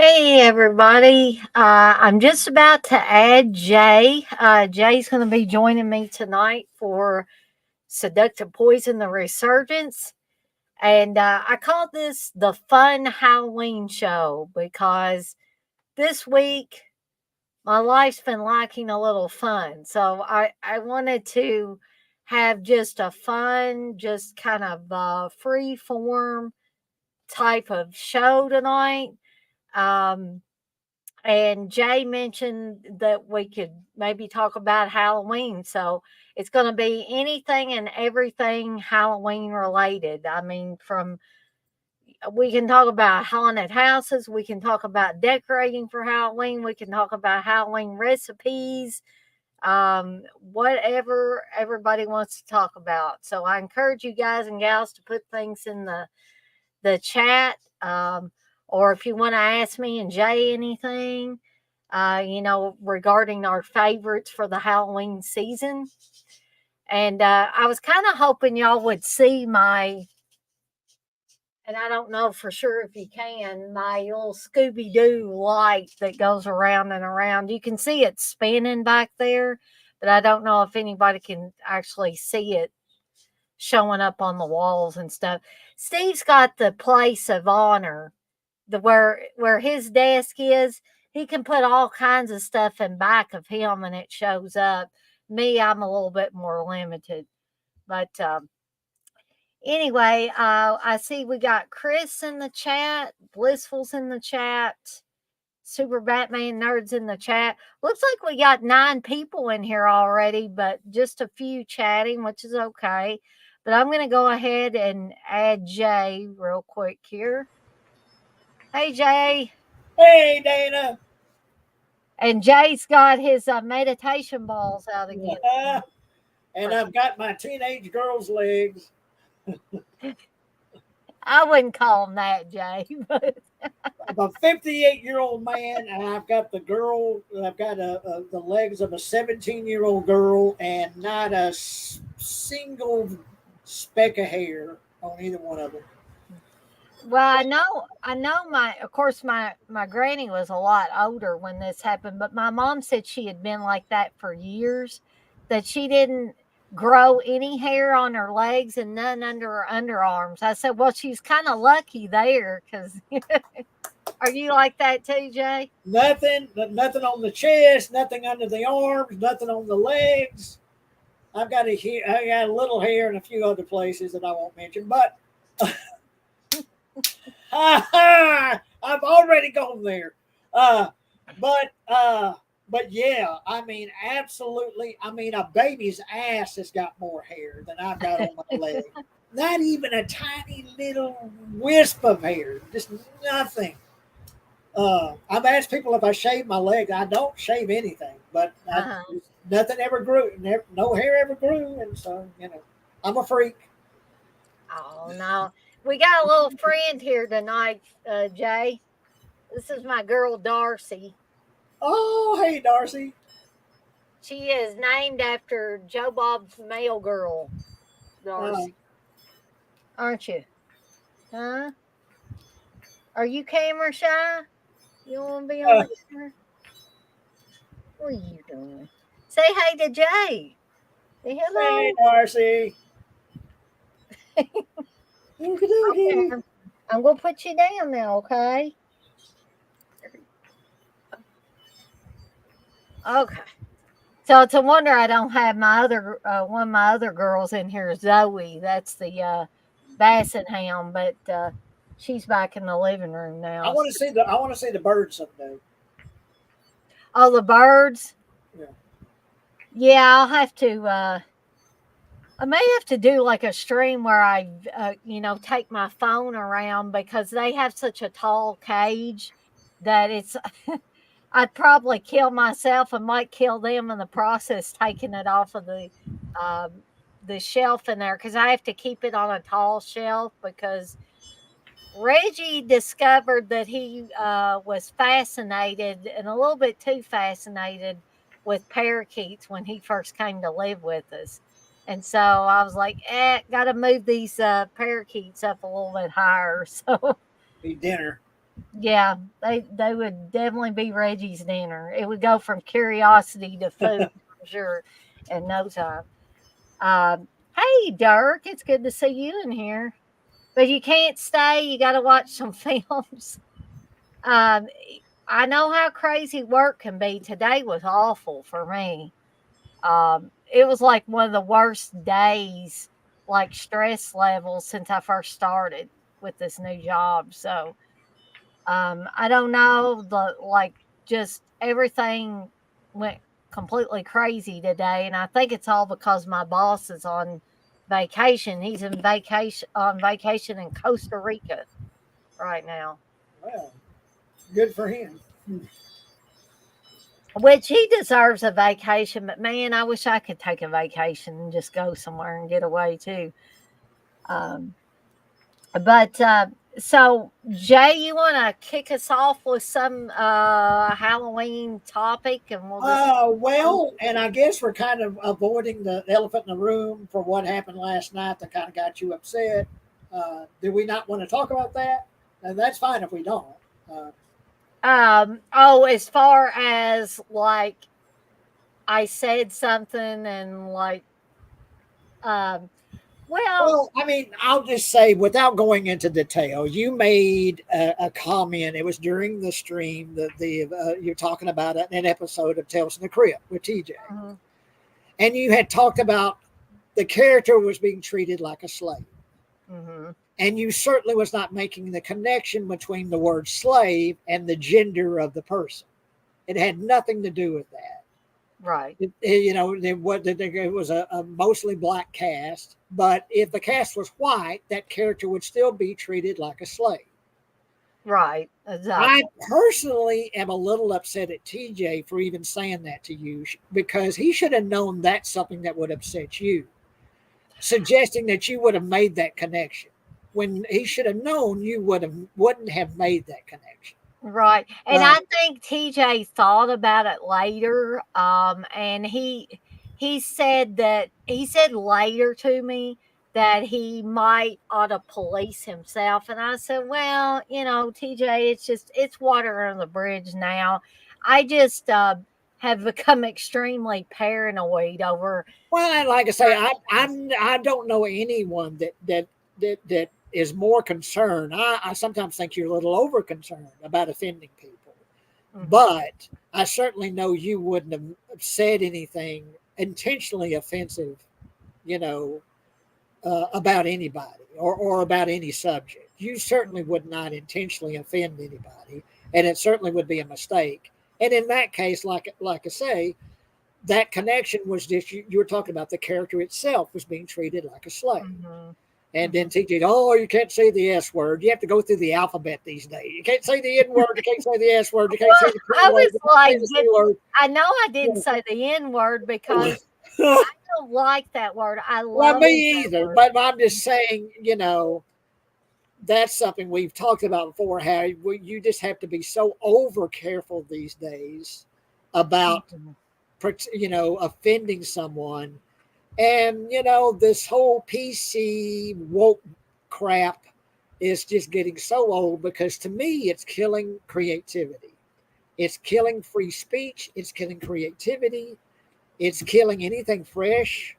Hey everybody, I'm just about to add Jay. Jay's going to be joining me tonight for Seductive Poison, the Resurgence. And I call this the Fun Halloween Show because this week my life's been lacking a little fun. So I wanted to have just a fun, just kind of free form type of show tonight. Um, and Jay mentioned that we could maybe talk about Halloween. So it's going to be anything and everything Halloween related. I mean, we can talk about haunted houses, we can talk about decorating for Halloween, we can talk about Halloween recipes, whatever everybody wants to talk about. So I encourage you guys and gals to put things in the chat. Or if you want to ask me and Jay anything, regarding our favorites for the Halloween season. And I was kind of hoping y'all would see and I don't know for sure if you can, my little Scooby Doo light that goes around and around. You can see it spinning back there, but I don't know if anybody can actually see it showing up on the walls and stuff. Steve's got the place of honor, the where his desk is. He can put all kinds of stuff in back of him and it shows up. Me, I'm a little bit more limited. But anyway, I see we got Chris in the chat, Blissful's in the chat, Super Batman Nerds in the chat. Looks like we got 9 people in here already, but just a few chatting, which is okay. But I'm going to go ahead and add Jay real quick here. Hey, Jay. Hey, Dana. And Jay's got his meditation balls out again. And I've got my teenage girl's legs. I wouldn't call them that, Jay. But I'm a 58-year-old man, and I've got the girl. I've got the legs of a 17-year-old girl, and not a single speck of hair on either one of them. well, I know. Of course, my granny was a lot older when this happened, but my mom said she had been like that for years. That she didn't grow any hair on her legs and none under her underarms. I said, well, she's kind of lucky there because. Are you like that too, Jay? Nothing on the chest, nothing under the arms, nothing on the legs. I got a little hair in a few other places that I won't mention, but I've already gone there. Uh, but but yeah, I mean, absolutely. I mean, a baby's ass has got more hair than I've got on my leg. Not even a tiny little wisp of hair, just nothing. I've asked people if I shave my legs. I don't shave anything, but Uh-huh. nothing ever grew. No hair ever grew, and so I'm a freak. Oh no, we got a little friend here tonight, Jay. This is my girl Darcy. Oh, hey, Darcy. She is named after Joe Bob's mail girl, Uh, Darcy. Aren't you? Huh? Are you camera shy? You want to be on uh, the camera? What are you doing? Say hey to Jay. Say hey, hello. Darcy. Okie Okay, dokie. I'm gonna put you down now. Okay. Okay. So it's a wonder I don't have my other one of my other girls in here, Zoe. That's the Basset Hound, but she's back in the living room now. I want to see the birds someday. Oh, the birds. Yeah. Yeah, I'll have to. I may have to do like a stream where I, take my phone around because they have such a tall cage that it's. I'd probably kill myself and might kill them in the process, taking it off of the shelf in there because I have to keep it on a tall shelf because Reggie discovered that he was fascinated and a little bit too fascinated with parakeets when he first came to live with us. And so I was like, got to move these parakeets up a little bit higher. So Eat dinner. Yeah, they would definitely be Reggie's dinner. It would go from curiosity to food, I'm sure, in no time. Hey, Dirk, it's good to see you in here. But you can't stay. You got to watch some films. Um, I know how crazy work can be. Today was awful for me. It was like one of the worst days, like stress levels since I first started with this new job. So I don't know, the like just everything went completely crazy today, and I think it's all because my boss is on vacation. He's in vacation in Costa Rica right now, Well, good for him. which he deserves a vacation. But man, I wish I could take a vacation and just go somewhere and get away too. Um, But so Jay, you want to kick us off with some Halloween topic, and we'll just Well, and I guess we're kind of avoiding the elephant in the room for what happened last night that kind of got you upset. Do we not want to talk about that? And that's fine if we don't. Uh, oh, as far as like I said something and like um well, well, I mean, I'll just say without going into detail, you made a comment. It was during the stream that you're talking about an episode of Tales from the Crypt with TJ, mhm, and you had talked about the character was being treated like a slave. mhm, And you certainly was not making the connection between the word slave and the gender of the person. It had nothing to do with that. right, It was a mostly black cast, but if the cast was white, that character would still be treated like a slave. right, I exactly. personally am a little upset at TJ for even saying that to you because he should have known that's something that would upset you, suggesting that you would have made that connection when he should have known you wouldn't have made that connection. Right, and Uh, I think TJ thought about it later, and he said later to me that he might ought to police himself, and I said, well, TJ, it's water under the bridge now. I just have become extremely paranoid over. well, and like I say, I don't know anyone that is more concerned. I sometimes think you're a little over concerned about offending people, Mhm. but I certainly know you wouldn't have said anything intentionally offensive, you know, about anybody or about any subject. You certainly would not intentionally offend anybody, and it certainly would be a mistake. And in that case, like I say, that connection was just you were talking about the character itself was being treated like a slave. Mhm. And then Mhm. teaching, oh, you can't say the S word. You have to go through the alphabet these days. You can't say the N word. You can't say the S word. You can't say Well, the P I word. was You can't say like, the C word. I know I didn't say the N word because I don't like that word. I Well, loathe me that either. word. But I'm just saying, that's something we've talked about before. How you just have to be so over careful these days about, Mhm. offending someone. And, this whole PC woke crap is just getting so old because to me, it's killing creativity. It's killing free speech. It's killing creativity. It's killing anything fresh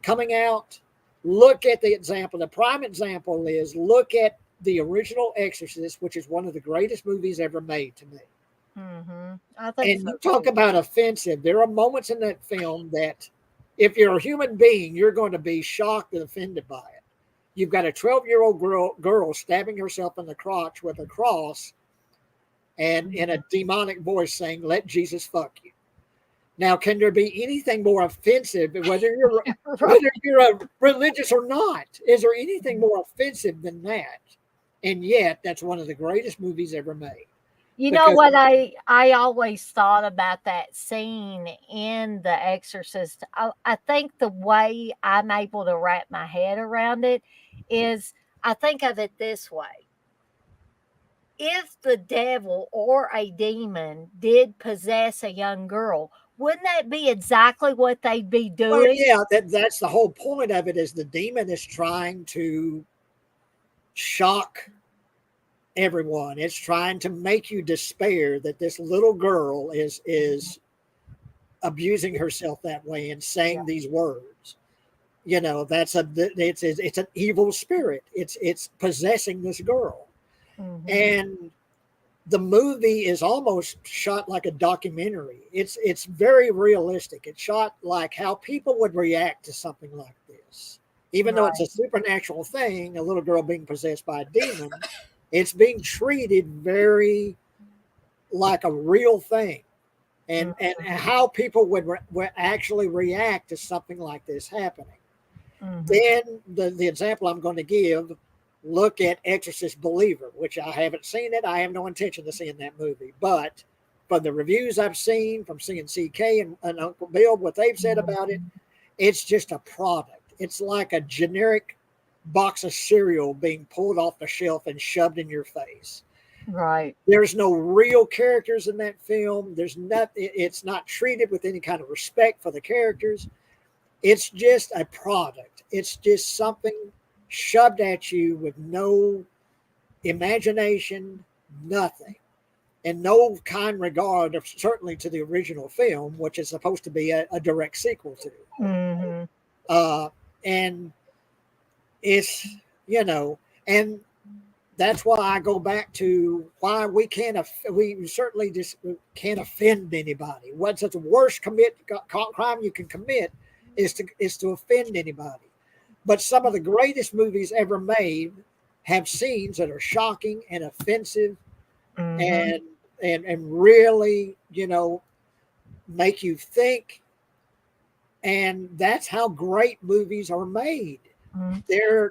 coming out. Look at the example. The prime example is look at the original Exorcist, which is one of the greatest movies ever made to me. I think And so you talk too. about offensive. There are moments in that film that, if you're a human being, you're going to be shocked and offended by it. You've got a 12-year-old girl stabbing herself in the crotch with a cross and in a Mhm. demonic voice saying, "Let Jesus fuck you." Now, can there be anything more offensive, Right. whether you're a religious or not? Is there anything more offensive than that? And yet, that's one of the greatest movies ever made You know because what I always thought about that scene in The Exorcist? I think the way I'm able to wrap my head around it is I think of it this way. If the devil or a demon did possess a young girl, wouldn't that be exactly what they'd be well, doing? yeah, that's the whole point of it is the demon is trying to shock everyone. It's trying to make you despair that this little girl is abusing herself that way and Yeah. saying these words. You know, it's an evil spirit. It's possessing this girl. Mm-hmm. And the movie is almost shot like a documentary. It's very realistic. It's shot like how people would react to something like this. Even though it's a Right. supernatural thing, a little girl being possessed by a demon, it's being treated very like a real thing. And Mm-hmm. how people would actually react to something like this happening. Mm-hmm. Then the example I'm going to give, look at Exorcist Believer, which I haven't seen it. I have no intention of seeing that movie. But from the reviews I've seen, from seeing CK and Uncle Bill, what they've said about it, it's just a product. It's like a generic box of cereal being pulled off the shelf and shoved in your face. Right. There's no real characters in that film. It's not treated with any kind of respect for the characters. It's just a product. It's just something shoved at you with no imagination, nothing, and no kind regard of certainly to the original film, which is supposed to be a direct sequel to. Mm-hmm. And it's, you know, and that's why I go back to why we certainly just can't offend anybody. What's the worst crime you can commit is to offend anybody. But some of the greatest movies ever made have scenes that are shocking and offensive Mm-hmm. and really, make you think. And that's how great movies are made. They're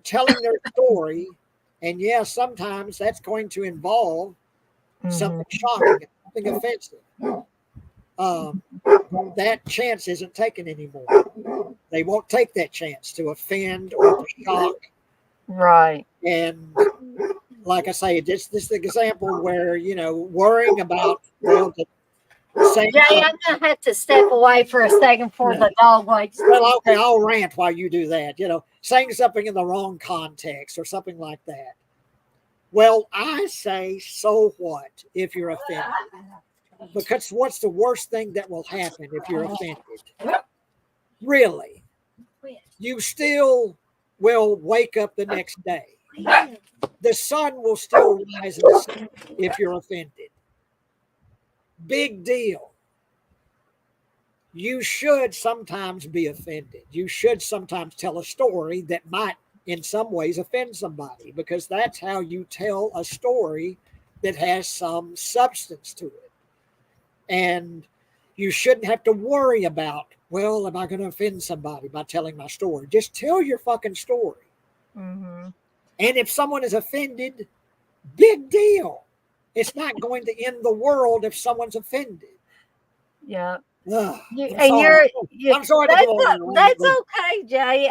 telling their story, and yeah, sometimes that's going to involve Mm-hmm. something shocking, something offensive. Um, that chance isn't taken anymore. They won't take that chance to offend or to shock. Right. And like I say, this example where worrying about saying Jay, something. I'm gonna have to step away for a second for the dog likes to Well, okay, sleep. I'll rant while you do that. Saying something in the wrong context or something like that. Well, I say, so what if you're offended? Because what's the worst thing that will happen if you're offended? Really? You still will wake up the next day. The sun will still rise and set if you're offended. Big deal. You should sometimes be offended. You should sometimes tell a story that might, in some ways, offend somebody because that's how you tell a story that has some substance to it. And you shouldn't have to worry about, well, am I going to offend somebody by telling my story? Just tell your fucking story. Mm-hmm. And if someone is offended, big deal. It's not going to end the world if someone's offended. Yeah. Ugh, You, I'm and sorry. you I'm sorry to that's go on there. that's okay, Jay.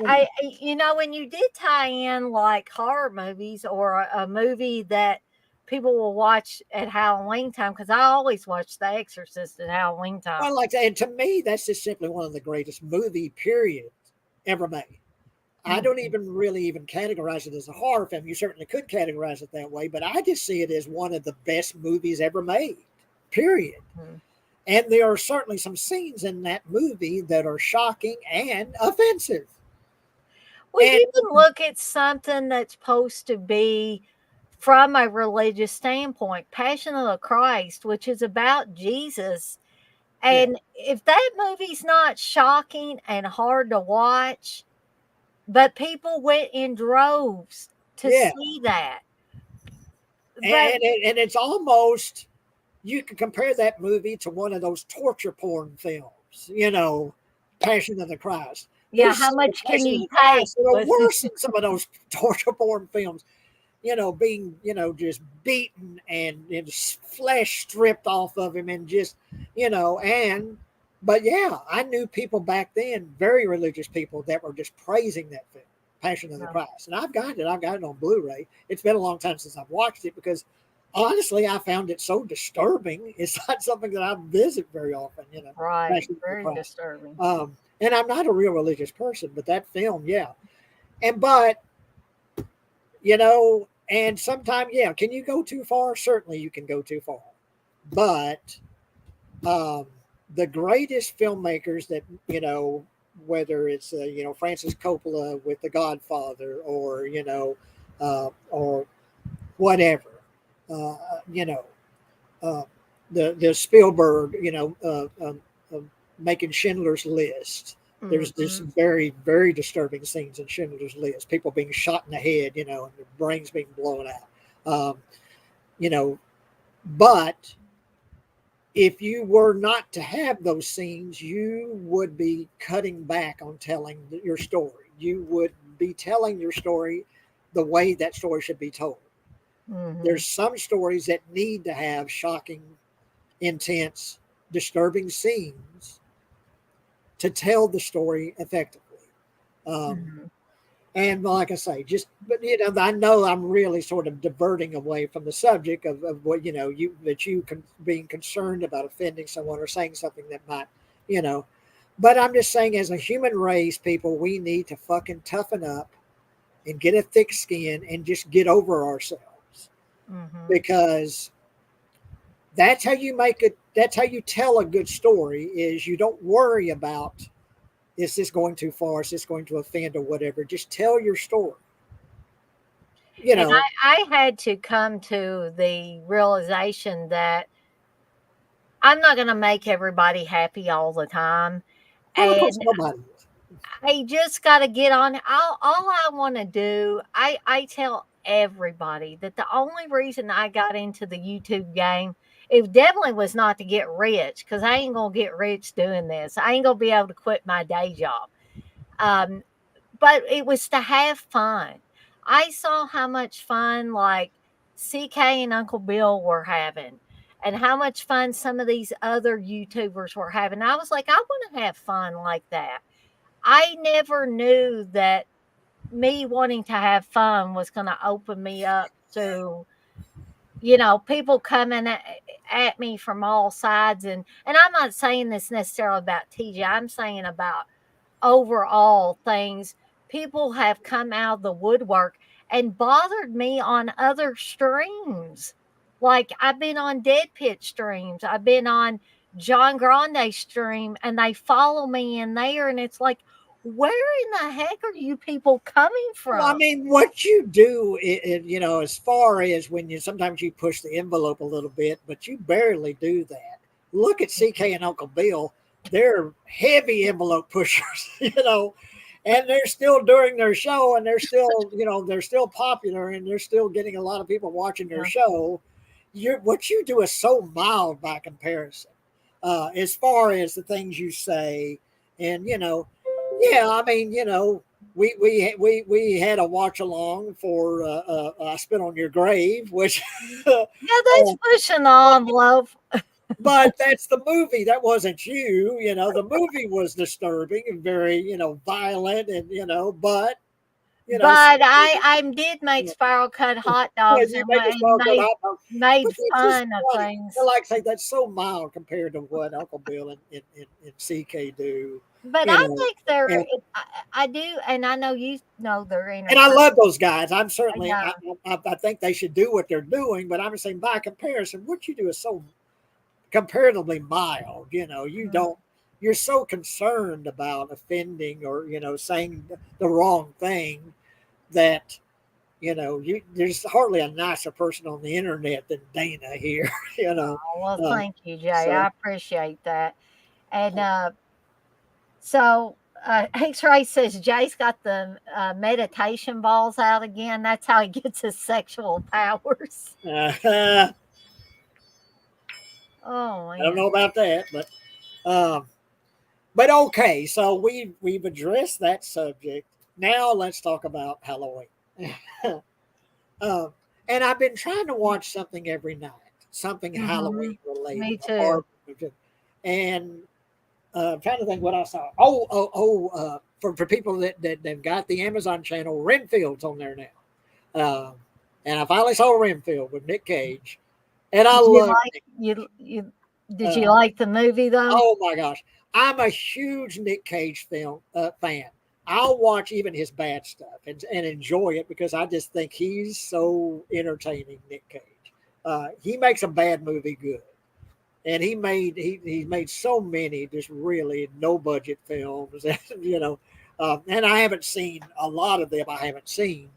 When you did tie in like horror movies or a movie that people will watch at Halloween time, because I always watch The Exorcist at Halloween time. Well, like that, and to me, that's just simply one of the greatest movie periods ever made. I don't even really even categorize it as a horror film. You certainly could categorize it that way, but I just see it as one of the best movies ever made. Period. Mhm. And there are certainly some scenes in that movie that are shocking and offensive. Well, And you can look at something that's supposed to be from a religious standpoint, Passion of the Christ, which is about Jesus. yeah, And if that movie's not shocking and hard to watch, but people went in droves to yeah, see that. But and it's almost, you can compare that movie to one of those torture porn films. Passion of the Christ. yeah, There's how some of the much can Passion of you the take Christ that are with worse than some of those torture porn films. Being, just beaten and flesh stripped off of him and just, but yeah, I knew people back then, very religious people, that were just praising that film, Passion of the no, Christ. And I've got it on Blu-ray. It's been a long time since I've watched it because honestly, I found it so disturbing. It's not something that I visit very often, right? Passion of the Very Christ. disturbing. And I'm not a real religious person, but that film, yeah. But, you know, And sometimes, yeah, can you go too far? Certainly, you can go too far. But um, the greatest filmmakers that whether it's Francis Coppola with The Godfather, or or whatever, uh, you know, uh, the Spielberg, making Schindler's List. There's Mm-hmm. some very, very disturbing scenes in Schindler's List. People being shot in the head, and their brains being blown out. You know, but if you were not to have those scenes, you would be cutting back on telling your story. You would be telling your story the way that story should be told. Mm-hmm. There's some stories that need to have shocking, intense, disturbing scenes to tell the story effectively. Um, Mm-hmm. and like I say, but I know I'm really sort of diverting away from the subject of what being concerned about offending someone or saying something that might, you know. But I'm just saying, as a human race, people, we need to fucking toughen up and get a thick skin and just get over ourselves, Mm-hmm. because that's how you make it. That's how you tell a good story. Is you don't worry about, is this going too far? Is this going to offend or whatever? Just tell your story. You And know, I had to come to the realization that I'm not going to make everybody happy all the time. well, of course, And nobody is. I just got to get on. All I want to do, I tell everybody that the only reason I got into the YouTube game, it definitely was not to get rich, because I ain't going to get rich doing this. I ain't going to be able to quit my day job. Um, but it was to have fun. I saw how much fun like CK and Uncle Bill were having, and how much fun some of these other YouTubers were having. I was like, I want to have fun like that. I never knew that me wanting to have fun was going to open me up to, people coming at me from all sides. And I'm not saying this necessarily about TJ. I'm saying about overall things. People have come out of the woodwork and bothered me on other streams. Like, I've been on Dead Pit streams, I've been on John Grande stream, and they follow me in there, and it's like, where in the heck are you people coming Well, I from? mean, what you do, as far as when sometimes you push the envelope a little bit, but you barely do that. Look at CK and Uncle Bill; they're heavy envelope pushers, and they're still doing their show, and they're still popular, and they're still getting a lot of people watching their Yeah. show. What you do is so mild by comparison, as far as the things you say, and yeah, I mean, we had a watch along for I Spit on Your Grave, which Yeah, that's pushing the envelope. but that's the movie. That wasn't you. The movie was disturbing and very violent, and but But I did make spiral cut hot yeah, dogs you and, made this well cut made hot dog, made but it's just fun of funny. things. And like I say, that's so mild compared to what Uncle Bill and CK do. But You I know, think they're and I do, and I know you know they're I entertaining. love those guys. I'm certainly, Yeah. I think they should do what they're doing, but I'm just saying by comparison, what you do is so comparatively mild. You Mhm. don't, you're so concerned about offending or, saying the wrong thing that, there's hardly a nicer person on the internet than Dana here, Oh, well, Uh, thank you, Jay. so, I appreciate that. And so X-Ray says Jay's got the meditation balls out again. That's how he gets his sexual powers. I Oh don't man. know about that, um, but okay. So we've addressed that subject. Now let's talk about Halloween. Um, and I've been trying to watch something every night, something Hmm. Halloween related, Me too. and I'm trying to think what I saw. Oh, for people that have got the Amazon channel, Renfield's on there now. And I finally saw Renfield with Nick Cage, and I Did you love like Nick. you? Did you Uh, like the movie though? oh my gosh, I'm a huge Nick Cage film fan. I'll watch even his bad stuff and enjoy it because I just think he's so entertaining. Nick Cage, he makes a bad movie good, and he made so many just really no budget films, you know, and I haven't seen a lot of them. I haven't seen,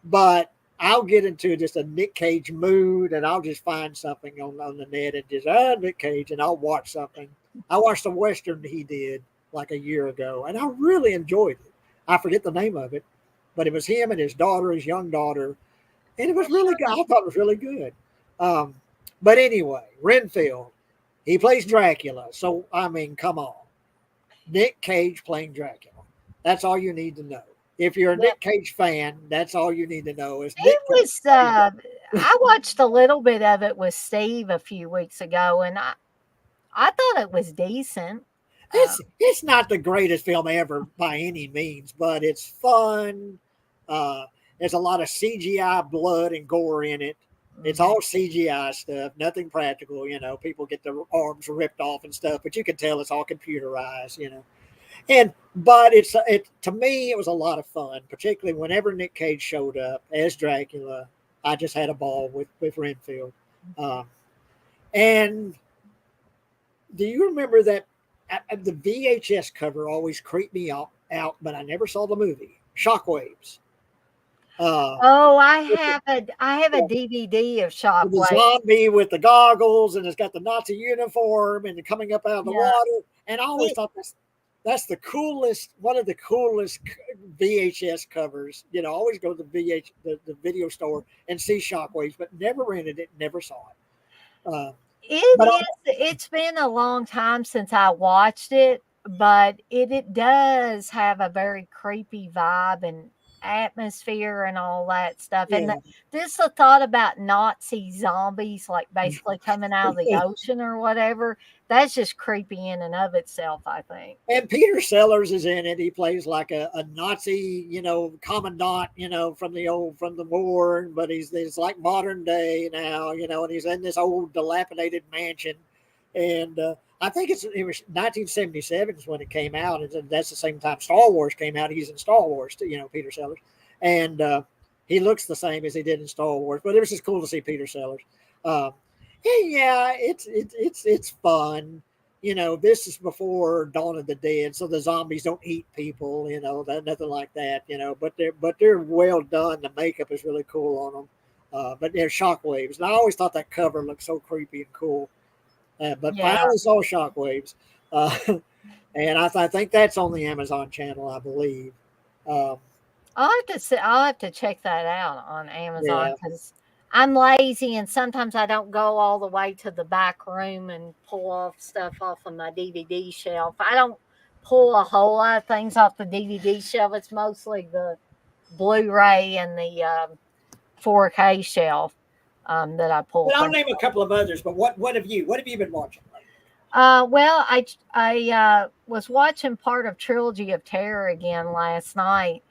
but I'll get into just a Nick Cage mood, and I'll just find something on the net and just Nick Cage, and I'll watch something. I watched a western he did like a year ago, and I really enjoyed it. I forget the name of it, but it was him and his daughter, his young daughter, and it was really good. I thought it was really good. Um, but anyway, Renfield, he plays Dracula, so I mean, come on, Nick Cage playing Dracula. That's all you need to know. If you're a Yeah, Nick Cage fan, that's all you need to know is it Nick Cage was. plays Dracula. I watched a little bit of it with Steve a few weeks ago, and I thought it was decent. It's not the greatest film ever by any means, but it's fun. Uh, there's a lot of CGI blood and gore in it. It's Mhm. all CGI stuff, nothing practical. You know, people get their arms ripped off and stuff, but you can tell it's all computerized. You know, and but it to me it was a lot of fun, particularly whenever Nick Cage showed up as Dracula. I just had a ball with Renfield. Um, and do you remember that the VHS cover always creeped me out, but I never saw the movie. Shockwaves. Uh, Oh, with I have a DVD of the Shockwave. zombie with the goggles and it's got the Nazi uniform and coming up out of the Yeah, water. And I always it thought that's the coolest, one of the coolest VHS covers. You know, I always go to the video store and see Shockwaves, but never rented it, never saw it. it But is. It's been a long time since I watched it, but it does have a very creepy vibe and atmosphere and all that stuff. And yeah, this the thought about Nazi zombies, like basically coming out of the ocean or whatever. That's just creepy in and of itself, I think. and Peter Sellers is in it. He plays like a Nazi, you know, commandant, you know, from the war, but he's like modern day now, you know, and he's in this old dilapidated mansion, and I think it was 1977 is when it came out, and that's the same time Star Wars came out. He's in Star Wars, too, you know, Peter Sellers, and he looks the same as he did in Star Wars, but it was just cool to see Peter Sellers. Um, and yeah, it's fun. You know, this is before Dawn of the Dead, so the zombies don't eat people, you know, nothing like that, you know. But they're well done. The makeup is really cool on them. But they're shockwaves, and I always thought that cover looked so creepy and cool. But Yeah, finally saw shockwaves, uh, and I think that's on the Amazon channel, I believe. Um, I'll have to check that out on Amazon yeah, because I'm lazy and sometimes I don't go all the way to the back room and pull off stuff off of my DVD shelf. I don't pull a whole lot of things off the DVD shelf. It's mostly the Blu-ray and the 4K shelf that I pull but I'll things. name a couple of others. But what have you been watching lately? Well, I was watching part of Trilogy of Terror again last night,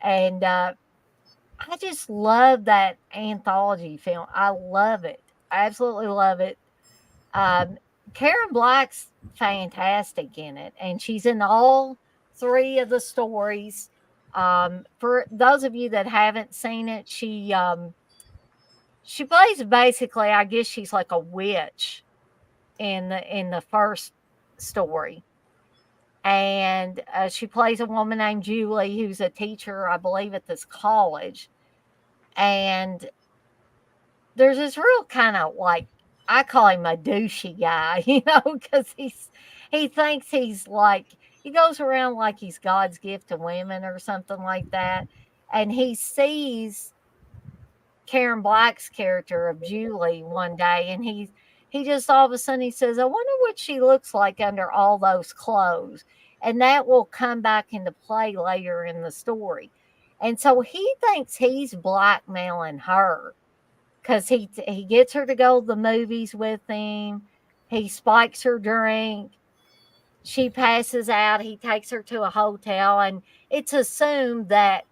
and I just love that anthology film. I love it. I absolutely love it. Um, Karen Black's fantastic in it, and she's in all three of the stories. For those of you that haven't seen it, she plays basically, I guess she's like a witch in the first story, and she plays a woman named Julie who's a teacher, I believe, at this college, and there's this real kind of like I call him a douchey guy, you know, because he thinks he's like he goes around like he's God's gift to women or something like that, and he sees Karen Black's character of Julie one day, and he just all of a sudden he says, "I wonder what she looks like under all those clothes," and that will come back into play later in the story, and so he thinks he's blackmailing her 'cause he gets her to go to the movies with him, he spikes her drink, she passes out, he takes her to a hotel, and it's assumed that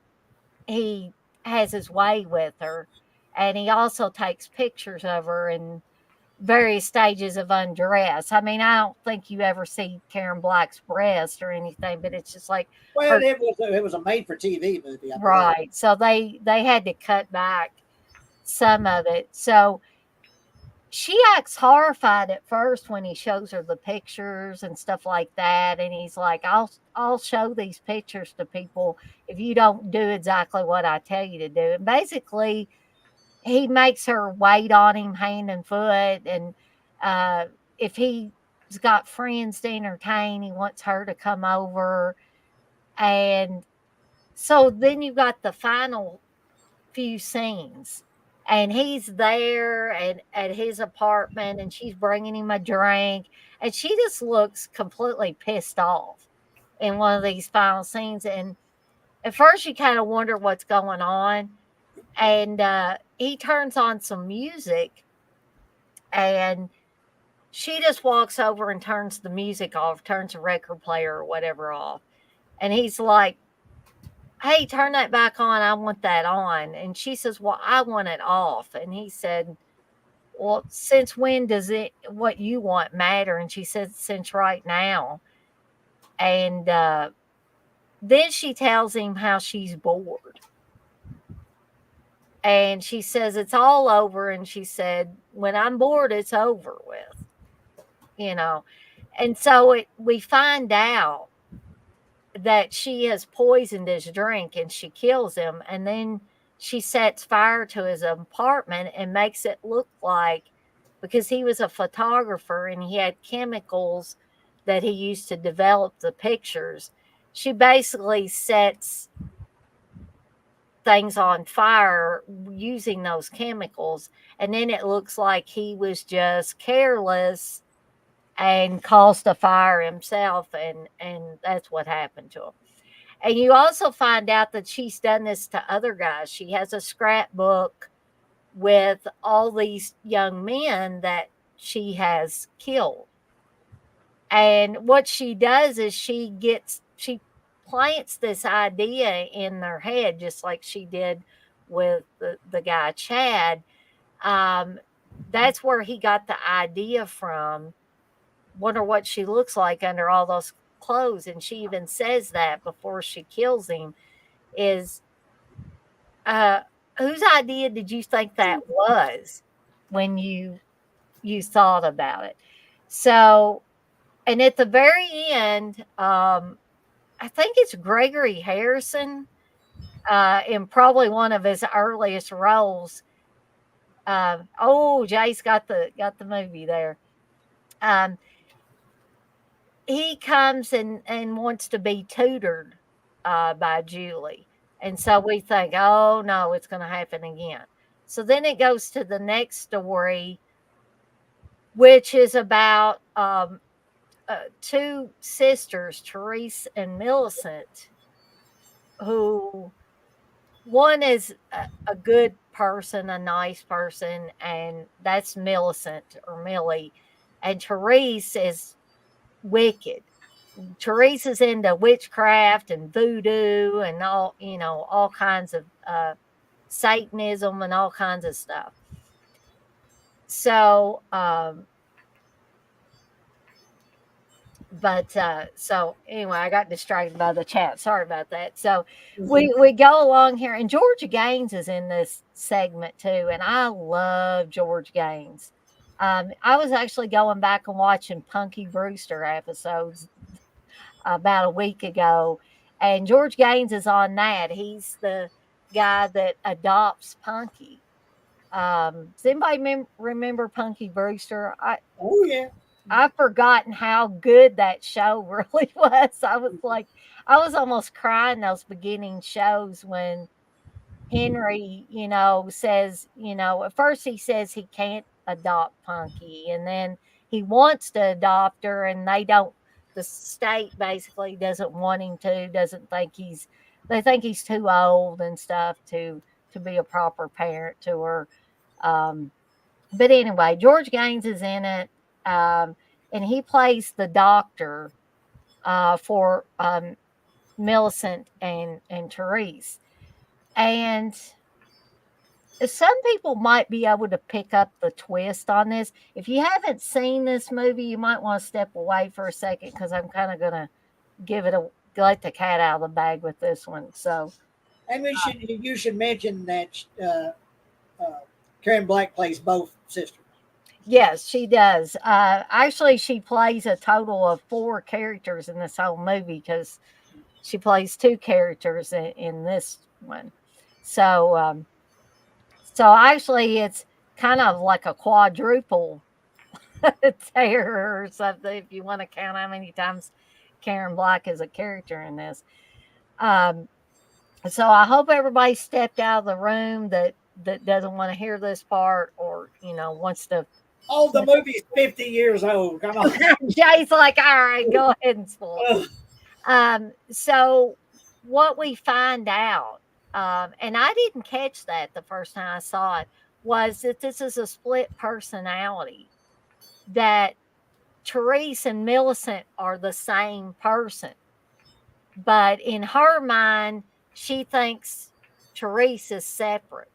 he has his way with her, and he also takes pictures of her, and various stages of undress. I mean, I don't think you ever see Karen Black's breast or anything, but it's just like Well, her. it was a made for TV movie, I believe. Right. So they had to cut back some of it. So she acts horrified at first when he shows her the pictures and stuff like that, and he's like, I'll show these pictures to people if you don't do exactly what I tell you to do. And basically he makes her wait on him hand and foot, and uh if he's got friends to entertain, he wants her to come over. And so then you've got the final few scenes, and he's there and at his apartment, and she's bringing him a drink, and she just looks completely pissed off in one of these final scenes. And at first you kind of wonder what's going on, and he turns on some music, and she just walks over and turns the music off, turns the record player or whatever off, and he's like, "Hey, turn that back on. I want that on." And she says, "Well, I want it off." And he said, "Well, since when does it what you want matter?" And she said, "Since right now." And then she tells him how she's bored. And she says, "It's all over." And she said, "When I'm bored, it's over with, you know." And so we find out that she has poisoned his drink and she kills him. And then she sets fire to his apartment and makes it look like, because he was a photographer and he had chemicals that he used to develop the pictures, she basically sets things on fire using those chemicals. And then it looks like he was just careless and caused a fire himself, and that's what happened to him. And you also find out that she's done this to other guys. She has a scrapbook with all these young men that she has killed. And what she does is she plants this idea in their head, just like she did with the guy Chad. Um, that's where he got the idea from. Wonder what she looks like under all those clothes. And she even says that before she kills him, is uh whose idea did you think that was when you thought about it? So, and at the very end, I think it's Gregory Harrison, in probably one of his earliest roles. Oh, Jay's got the movie there. Um, he comes and wants to be tutored by Julie. And so we think, oh no, it's going to happen again. So then it goes to the next story, which is about two sisters, Therese and Millicent, who one is a good person, a nice person, and that's Millicent or Millie. And Therese is wicked. Teresa's into witchcraft and voodoo and all, all kinds of Satanism and all kinds of stuff. So, so anyway, I got distracted by the chat. Sorry about that. So Mhm. we go along here, and George Gaines is in this segment too, and I love George Gaines. I was actually going back and watching Punky Brewster episodes about a week ago, and George Gaines is on that. He's the guy that adopts Punky. Does anybody remember Punky Brewster? Oh yeah. I've forgotten how good that show really was. I was almost crying those beginning shows when Henry, says, at first he says he can't adopt Punky, and then he wants to adopt her, and the state basically doesn't want him to, doesn't think they think he's too old and stuff to be a proper parent to her. Um, but anyway, George Gaines is in it, and he plays the doctor for Millicent and Therese. And some people might be able to pick up the twist on this. If you haven't seen this movie, you might want to step away for a second because I'm kind of gonna give it a let the cat out of the bag with this one. So And you should mention that Karen Black plays both sisters. yes, she does. Actually, she plays a total of four characters in this whole movie because she plays two characters in this one. So, so actually, it's kind of like a quadruple terror or something if you want to count how many times Karen Black is a character in this. Um, so I hope everybody stepped out of the room that doesn't want to hear this part or wants to. Oh, the movie's 50 years old. Come on. Jay's like, all right, go ahead and spoil it. So what we find out, and I didn't catch that the first time I saw it, was that this is a split personality. That Therese and Millicent are the same person, but in her mind, she thinks Therese is separate.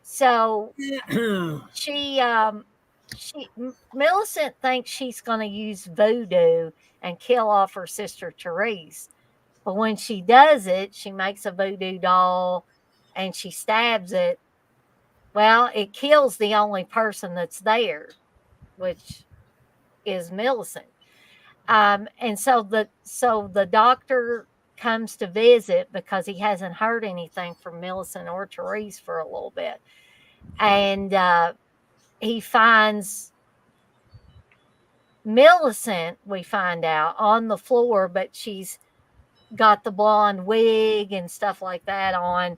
So Millicent thinks she's going to use voodoo and kill off her sister Therese. But when she does it, she makes a voodoo doll and she stabs it. Well, it kills the only person that's there, which is Millicent. And so the doctor comes to visit because he hasn't heard anything from Millicent or Therese for a little bit, and he finds Millicent. We find out on the floor, but she's got the blonde wig and stuff like that on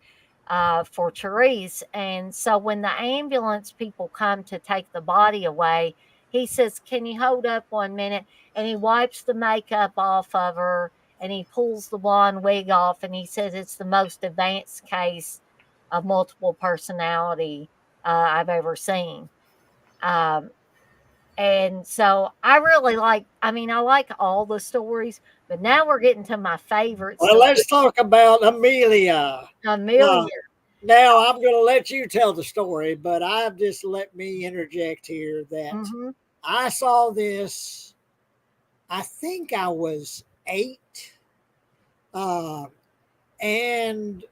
for Therese. And so when the ambulance people come to take the body away, he says, "Can you hold up 1 minute?" And he wipes the makeup off of her and he pulls the blonde wig off. And he says it's the most advanced case of multiple personality I've ever seen. Um, and so I really I like all the stories, but now we're getting to my favorite Well, story, let's talk about Amelia. Amelia. Now, I'm going to let you tell the story, but I've just let me interject here that Hmm. I saw this, I think I was 8. Uh, and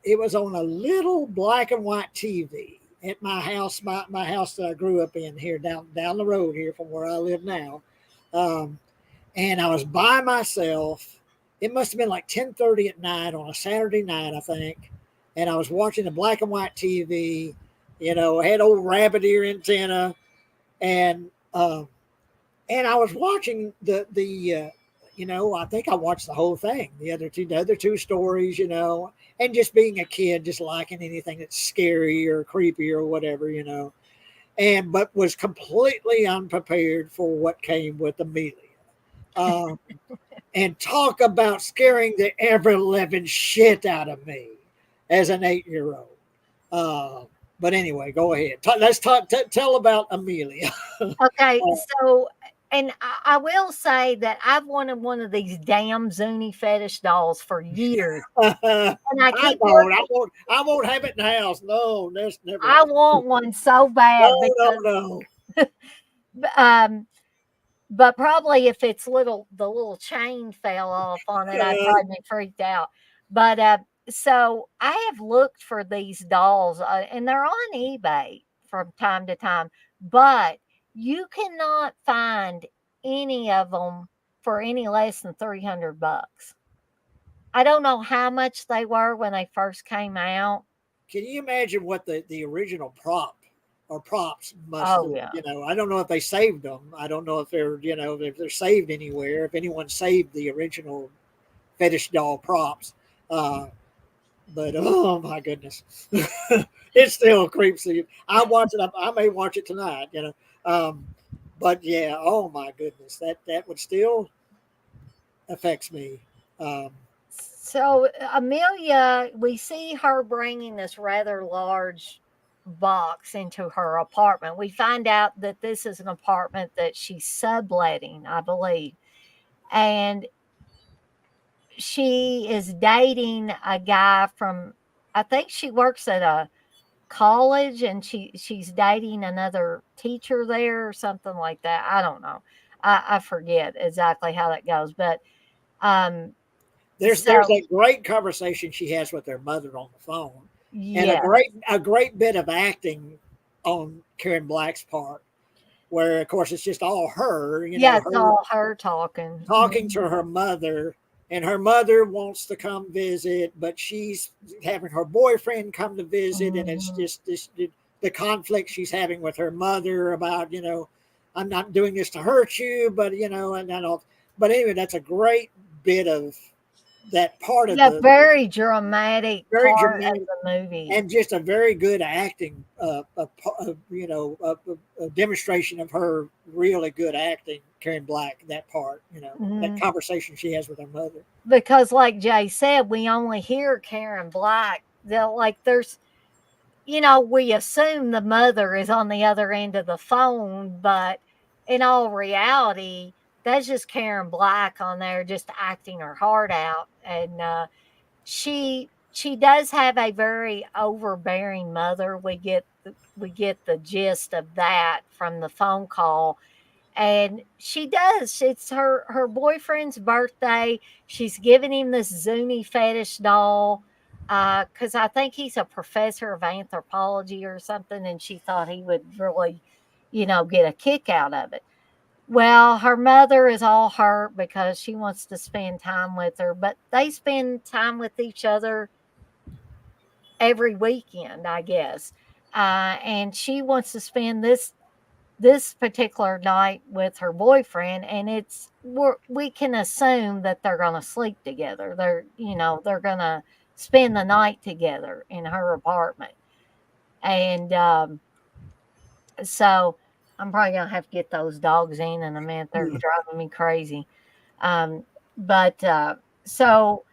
it was on a little black and white TV at my house, my house that I grew up in here down the road here from where I live now. Um, and I was by myself. It must have been like 10:30 at night on a Saturday night, I think. And I was watching the black and white TV. Had old rabbit ear antenna, and and I was watching I think I watched the whole thing, the other two stories, and just being a kid, just liking anything that's scary or creepy or whatever, and but was completely unprepared for what came with Amelia. Um, and talk about scaring the ever living shit out of me as an 8-year-old. Uh, but anyway, go ahead. Let's talk. Tell about Amelia. Okay, so and I will say that I've wanted one of these damn Zuni fetish dolls for years, I and I keep won't. working. I won't have it in the house. No, that's never. I want one so bad No, no, because no. um but probably if the little chain fell off on it, I'd Uh, probably be freaked out. But so I have looked for these dolls, and they're on eBay from time to time, but you cannot find any of them for any less than $300. I don't know how much they were when they first came out. can you imagine what the original props must Oh have? yeah. I don't know if they saved them. I don't know if they're saved anywhere. If anyone saved the original fetish doll props. Uh, but oh my goodness, it still creeps you. I watch it. I may watch it tonight. But yeah, oh my goodness, that would still affects me. Um, So Amelia, we see her bringing this rather large box into her apartment. We find out that this is an apartment that she's subletting, I believe. And she is dating a guy from, I think she works at a college, and she's dating another teacher there or something like that. I don't know. I forget exactly how that goes, but um, There's so a great conversation she has with her mother on the phone, and yeah, a great bit of acting on Karen Black's part, where of course it's just all her, yeah, it's her all her talking. talking to her mother, and her mother wants to come visit, but she's having her boyfriend come to visit, and it's Mhm. just the conflict she's having with her mother about I'm not doing this to hurt you, but and I don't. But anyway, that's a great bit of that part of Yeah, the very dramatic very part of dramatic the movie. and just a very good acting, a demonstration of her really good acting, Karen Black, that part, that Mhm. conversation she has with her mother. Because, like Jay said, we only hear Karen Black. Like, we assume the mother is on the other end of the phone, but in all reality, that's just Karen Black on there just acting her heart out. And she does have a very overbearing mother. We get the gist of that from the phone call. And she does. It's her boyfriend's birthday. She's giving him this Zuni fetish doll, because I think he's a professor of anthropology or something, and she thought he would really, get a kick out of it. Well, her mother is all hurt because she wants to spend time with her, but they spend time with each other every weekend, I guess. And she wants to spend this particular night with her boyfriend, and we can assume that they're going to sleep together. They're going to spend the night together in her apartment. And so I'm probably going to have to get those dogs in a minute. They're Yeah. driving me crazy. Um, but so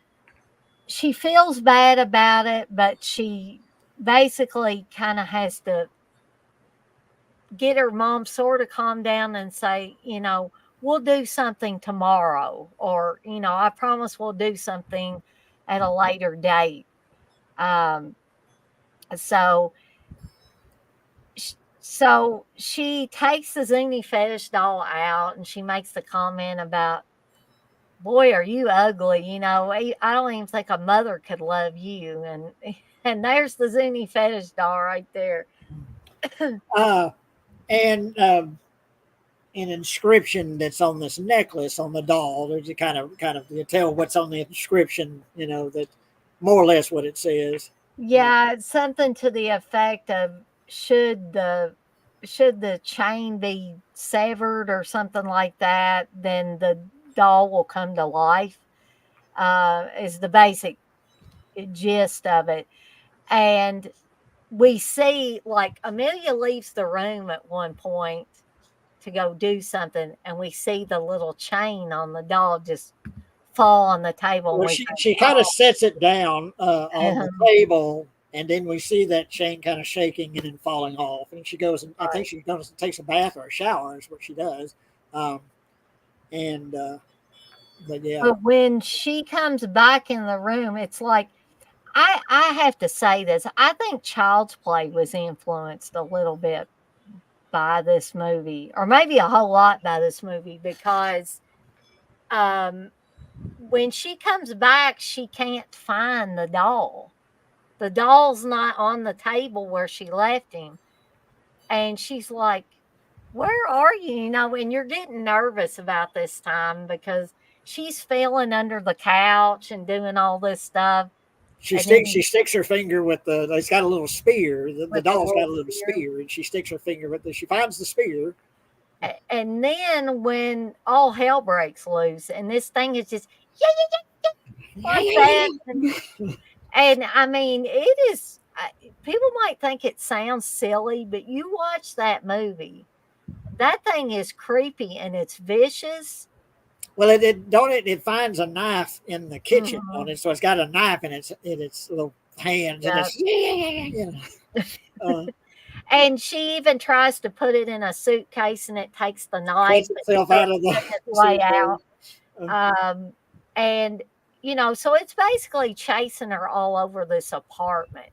she feels bad about it, but she basically kind of has to get her mom sort of calm down and say, we'll do something tomorrow, or, I promise we'll do something at a later date. Um, so, so she takes the Zuni fetish doll out, and she makes the comment about, boy, are you ugly? I don't even think a mother could love you. And there's the Zuni fetish doll right there. Uh, and an inscription that's on this necklace on the doll. There's a kind of you tell what's on the inscription. That more or less what it says. Yeah, it's something to the effect of, should the chain be severed or something like that, then the doll will come to life. Is the basic gist of it. And we see, like, Amelia leaves the room at one point to go do something, and we see the little chain on the doll just fall on the table, and Well, we she think, kind of sets it down on the oh, table, and then we see that chain kind of shaking and then falling off. And she goes, and I think right. she goes and takes a bath or a shower is what she does. Um, and but yeah, But when she comes back in the room, it's like, I have to say this. I think Child's Play was influenced a little bit by this movie, or maybe a whole lot by this movie, because um, when she comes back, she can't find the doll. The doll's not on the table where she left him. And she's like, where are you? And you're getting nervous about this time because she's feeling under the couch and doing all this stuff. And she then sticks her finger with the. It's got a little spear. The with the doll's got little a little spear. spear, and she sticks her finger with the. She finds the spear. And then when all hell breaks loose, and this thing is just, yeah, yeah, yeah, like that. And I mean, it is, people might think it sounds silly, but you watch that movie, that thing is creepy and it's vicious. Well, it finds a knife in the kitchen on Mhm. it, so it's got a knife in its little hands, and Yeah. it's uh, And she even tries to put it in a suitcase, and it takes the knife cuts and itself out starts of the cutting its way suitcase. out. Uh, Um, and, so it's basically chasing her all over this apartment.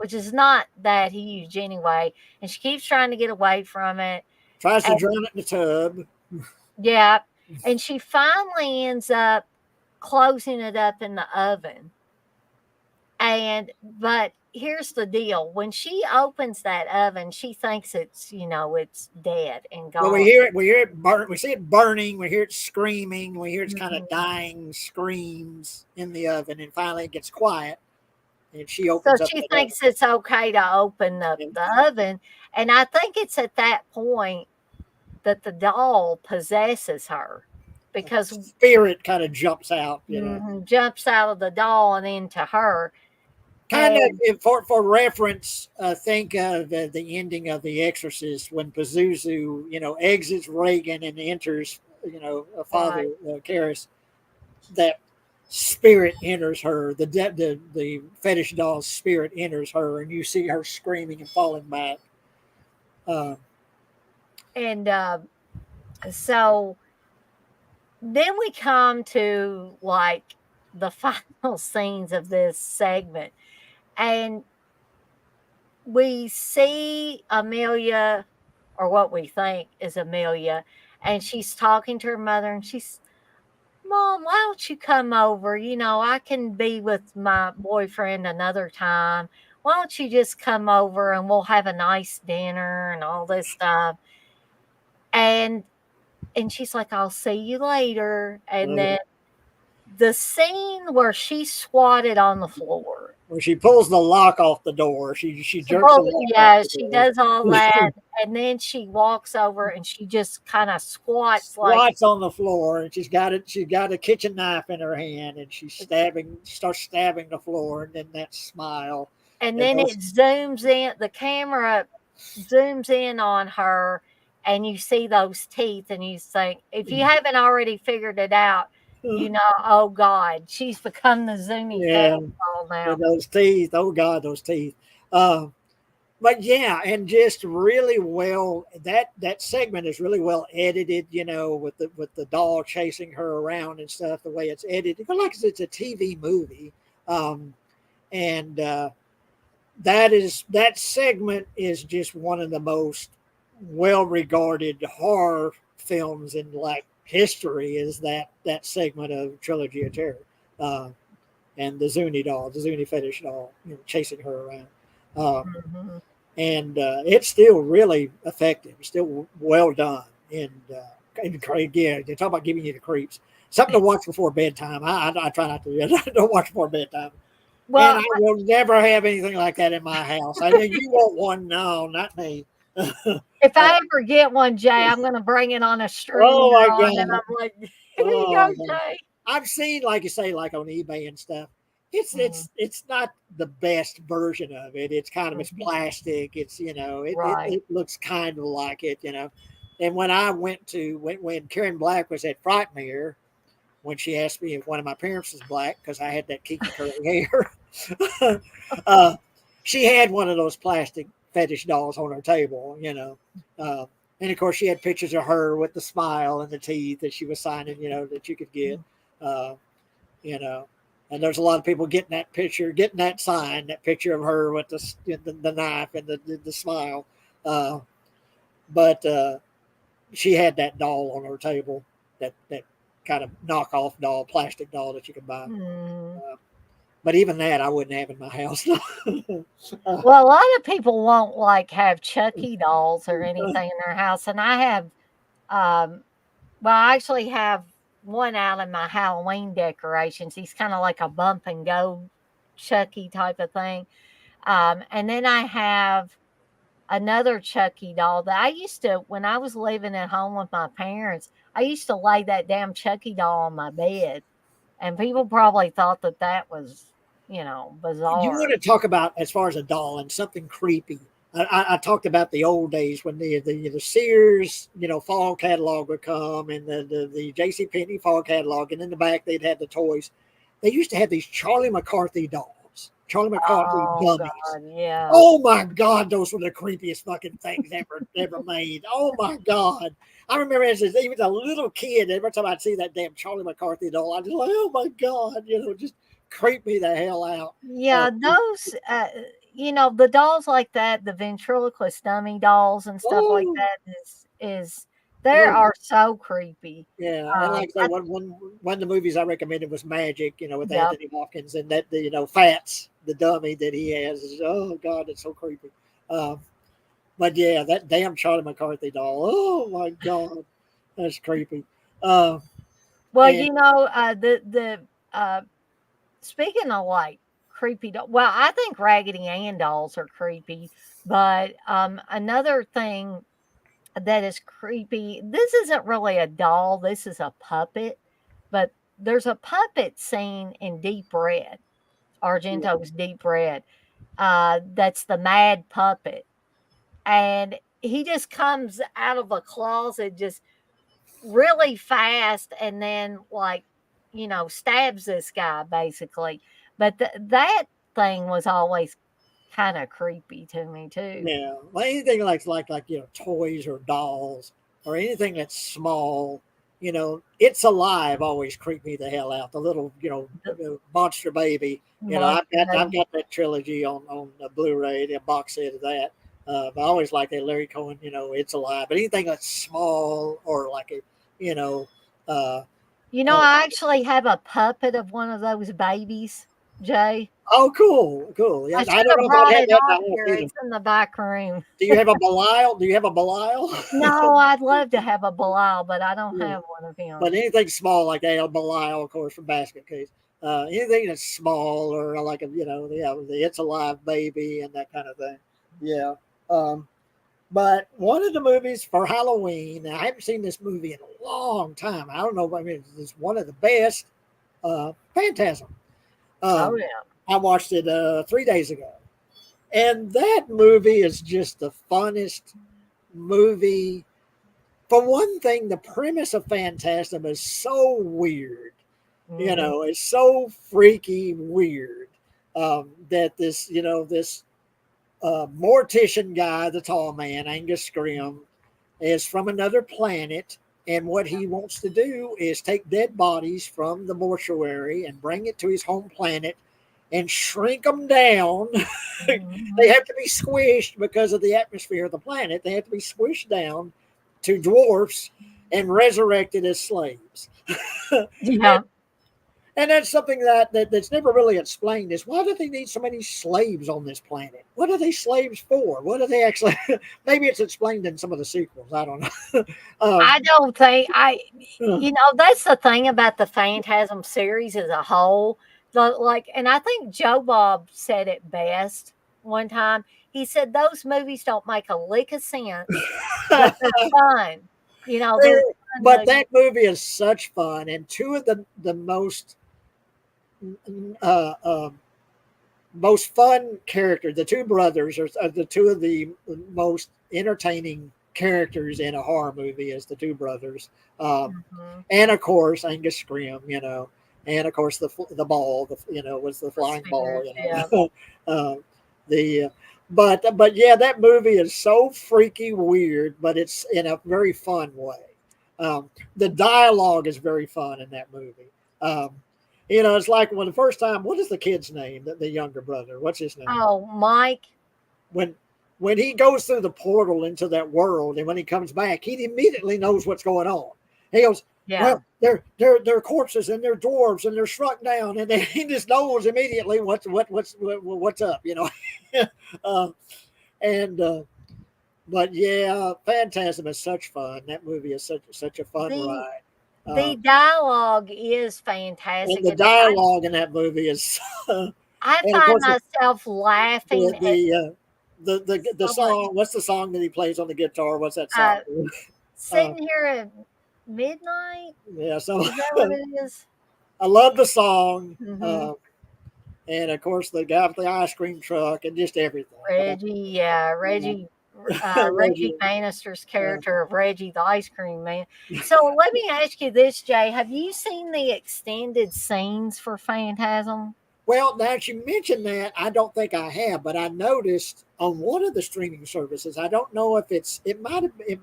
which is not that huge anyway. And she keeps trying to get away from it. Tries to And drown it in the tub. yeah, and she finally ends up closing it up in the oven. But here's the deal. When she opens that oven, she thinks it's dead and Well, gone. we hear it burn, we see it burning, we hear it screaming, we hear its kind of Mhm. dying screams in the oven, and finally it gets quiet, and she So opens up she that oven. thinks it's okay to open up And the oven. And I think it's at that point that the doll possesses her a because spirit kind of jumps out, you know. jumps out of the doll and into her. Kind And of for reference, think of the ending of The Exorcist when Pazuzu, exits Reagan and enters, Father right. Karras. That spirit enters her. The fetish doll's spirit enters her, and you see her screaming and falling back. Uh, And so then we come to like the final scenes of this segment. And we see Amelia, or what we think is Amelia, and she's talking to her mother, and she's, Mom, why don't you come over? I can be with my boyfriend another time. Why don't you just come over and we'll have a nice dinner and all this stuff? And she's like, I'll see you later. And uh, then the scene where she squatted on the floor. when she pulls the lock off the door, she jerks the Supposed lock off Yeah, the she door. does all that, and then she walks over and she just kinda squats like, Squats on the floor, and she's got a kitchen knife in her hand, and starts stabbing the floor, and then that smile, and and then those. it zooms in, the camera zooms in on her, and you see those teeth, and you think, if you haven't already figured it out, "Oh god, she's become the Zuni fetish Yeah, doll and now." those teeth. Oh God, those teeth. Um, but yeah, and just really well, that segment is really well edited. With the doll chasing her around and stuff. The way it's edited, like it's a TV movie. Um, and that segment is just one of the most well regarded horror films in like history. Is that segment of Trilogy of Terror. Uh, and the Zuni doll, the Zuni fetish doll, chasing her around. Um, Mhm. and it's still really effective, still well done. And yeah, they talk about giving you the creeps. Something to watch before bedtime. I try not to. Don't watch before bedtime. And Well, I will never have anything like that in my house. I know you want one. No, not me. if I ever get one, Jay, I'm gonna bring it on a string Oh here my on, and God. I'm like, "Here you go, Oh man. Jay." I've seen, like you say, like on eBay and stuff. It's Mhm, it's it's not the best version of it. It's kind of it's mhm. plastic. It's Right. it looks kind of like it. And when I went to when Karen Black was at Frightmare, when she asked me if one of my parents was black because I had that kinky curly hair, uh, she had one of those plastic fetish dolls on her table. Uh, and of course, she had pictures of her with the smile and the teeth that she was signing, that you could get. Uh, you know, and there's a lot of people getting that picture, getting that sign, that picture of her with the knife and the smile. Uh, but she had that doll on her table, that kind of knockoff doll, plastic doll that you can buy. Mhm. Uh, but even that, I wouldn't have in my house. uh, Well, a lot of people won't, like, have Chucky dolls or anything in their house, and I have, um I actually have one out in my Halloween decorations. He's kinda like a bump and go Chucky type of thing, and then I have another Chucky doll that I used to, when I was living at home with my parents, I used to lay that damn Chucky doll on my bed, and people probably thought that that was, you bizarre. want to talk about as far as a doll and something creepy. I talked about the old days when the Sears fall catalog would come, and the J.C. Penney fall catalog, and in the back they'd have the toys. They used to have these Charlie McCarthy dolls, Charlie McCarthy Oh dummies. god, yeah. Oh my God, those were the creepiest fucking things ever made. Oh my God. I remember even a little kid, every time I'd see that damn Charlie McCarthy doll, I'd just like, oh my God, just creep me the hell out. Uh, Yeah, those, the dolls like that, the ventriloquist dummy dolls and stuff like Oh, that is they look, are so creepy. yeah, and like I say, one of the movies I recommended was Magic, with Yep. Anthony Hopkins, and that Fats, the dummy that he has, is oh god, it's so creepy. Um, but yeah, that damn Charlie McCarthy doll, oh my god, that's creepy. Uh, Well, and the speaking of like creepy well, I think Raggedy Ann dolls are creepy, but another thing that is creepy. This isn't really a doll, this is a puppet, but there's a puppet scene in Deep Red, Argento's Deep Red. That's the Mad Puppet. And he just comes out of a closet just really fast and then stabs this guy basically. But that thing was always kind of creepy to me too. yeah, well, anything like toys or dolls or anything that's small, it's alive always creep me the hell out. The little monster baby. Monster I've Baby. got that trilogy on the Blu-ray, the box set of that. But I always like that Larry Cohen. It's alive. But anything that's small or like a you know uh, uh, I actually have a puppet of one of those babies, Jay. oh, cool. Yeah, I I should don't have know if I'd brought have it that in my on house here. either. It's in the back room. Do you have a Belial? Do you have a Belial? No, I'd love to have a Bilal, but I don't Yeah. have one of him. But anything small like that, a Belial, of course, from basket case. Anything that's small or like the It's Alive baby and that kind of thing. Yeah. Um, but one of the movies for Halloween, I haven't seen this movie in a long time. I don't know. I mean, it's one of the best. Phantasm. Oh Um, yeah. I watched it 3 days ago, and that movie is just the funnest movie. For one thing, the premise of Phantasm is so weird. Hmm. It's so freaky weird that this mortician guy, the tall man, Angus Scrim, is from another planet. And what he wants to do is take dead bodies from the mortuary and bring it to his home planet and shrink them down. They Hmm. have to be squished because of the atmosphere of the planet. They have to be squished down to dwarfs and resurrected as slaves. and Yeah. and that's something that's never really explained is why do they need so many slaves on this planet? What are they slaves for? What are they actually? Maybe it's explained in some of the sequels. I don't know. um, I don't think I uh, that's the thing about the Phantasm series as a whole. And I think Joe Bob said it best one time. He said those movies don't make a lick of sense, but they're fun. They're fun but movies. that movie is such fun, and two of the uh, uh, most fun characters, the two brothers, are the two of the most entertaining characters in a horror movie. Is the two brothers, Mhm. and of course Angus Scrim, and of course the ball, was the The flying ball, spirit, yeah. uh, the but yeah, that movie is so freaky weird, but it's in a very fun way. The dialogue is very fun in that movie. Um, it's like when the first time, what is the kid's name? The younger brother, what's his name? Oh, Mike. When when he goes through the portal into that world, and when he comes back, he immediately knows what's going on. He goes, Yeah. "Well, they're corpses and they're dwarves and they're shrunk down," and then he just knows immediately what's up, uh, and but yeah, Phantasm is such fun. That movie is such a fun The ride. the Um, dialogue is and fantastic, the and dialogue in that movie is, I and of find course myself laughing the at the uh, the so much. song. What's the song that he plays on the guitar? What's that song? Uh, Uh, Sitting here at midnight, yeah, so is that what it is? I love the song, Mhm. and of course the guy with the ice cream truck and just everything. Reggie, yeah, Uh, Reggie Reggie, Bannister's uh, character of Reggie the ice cream man. So let me ask you this, Jay. Have you seen the extended scenes for Phantasm? well, now that you mentioned that, I don't think I have, but I noticed on one of the streaming services. I don't know if it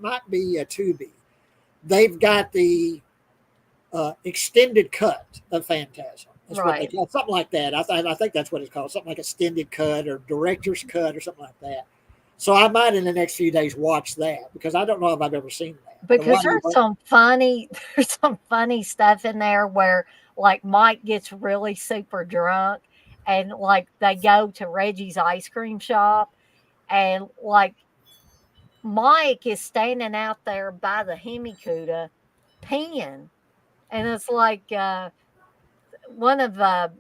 might be a Tubi. They've got the extended cut of Phantasm. That's what they Right. call it, something like that. I think that's what it's called, something like extended cut or director's cut or something like that. So I might in the next few days watch that because I don't know if I've ever seen that. But why Because do you? there's some funny there's some funny stuff in there where, like, Mike gets really super drunk and, like, they go to Reggie's ice cream shop and, like, Mike is standing out there by the Hemicuda peeing, and it's like, one of,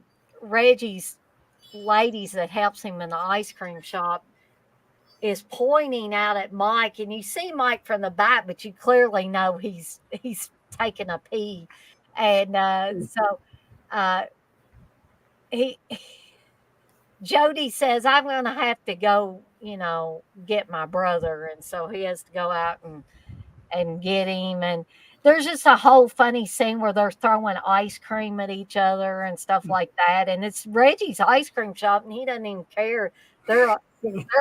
Reggie's ladies that helps him in the ice cream shop is pointing out at Mike, and you see Mike from the back, but you clearly know he's taking a pee, and so uh, he Jody says, "I'm going to have to go, get my brother," and so he has to go out and get him. And there's just a whole funny scene where they're throwing ice cream at each other and stuff like that. And it's Reggie's ice cream shop, and he doesn't even care. They're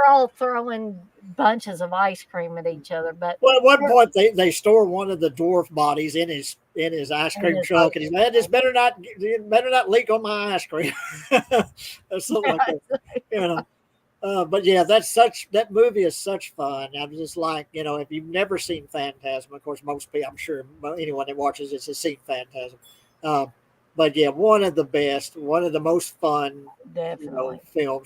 all throwing bunches of ice cream at each other. But Well, at one point they store one of the dwarf bodies in his ice cream truck, and he's like, "This better not leak on my ice cream," or something like that. You know. But yeah, that movie is such fun. I'm just like, if you've never seen Phantasm, of course, most people, I'm sure anyone that watches this has seen Phantasm. Uh, but yeah, one of the best, one of the most fun, definitely.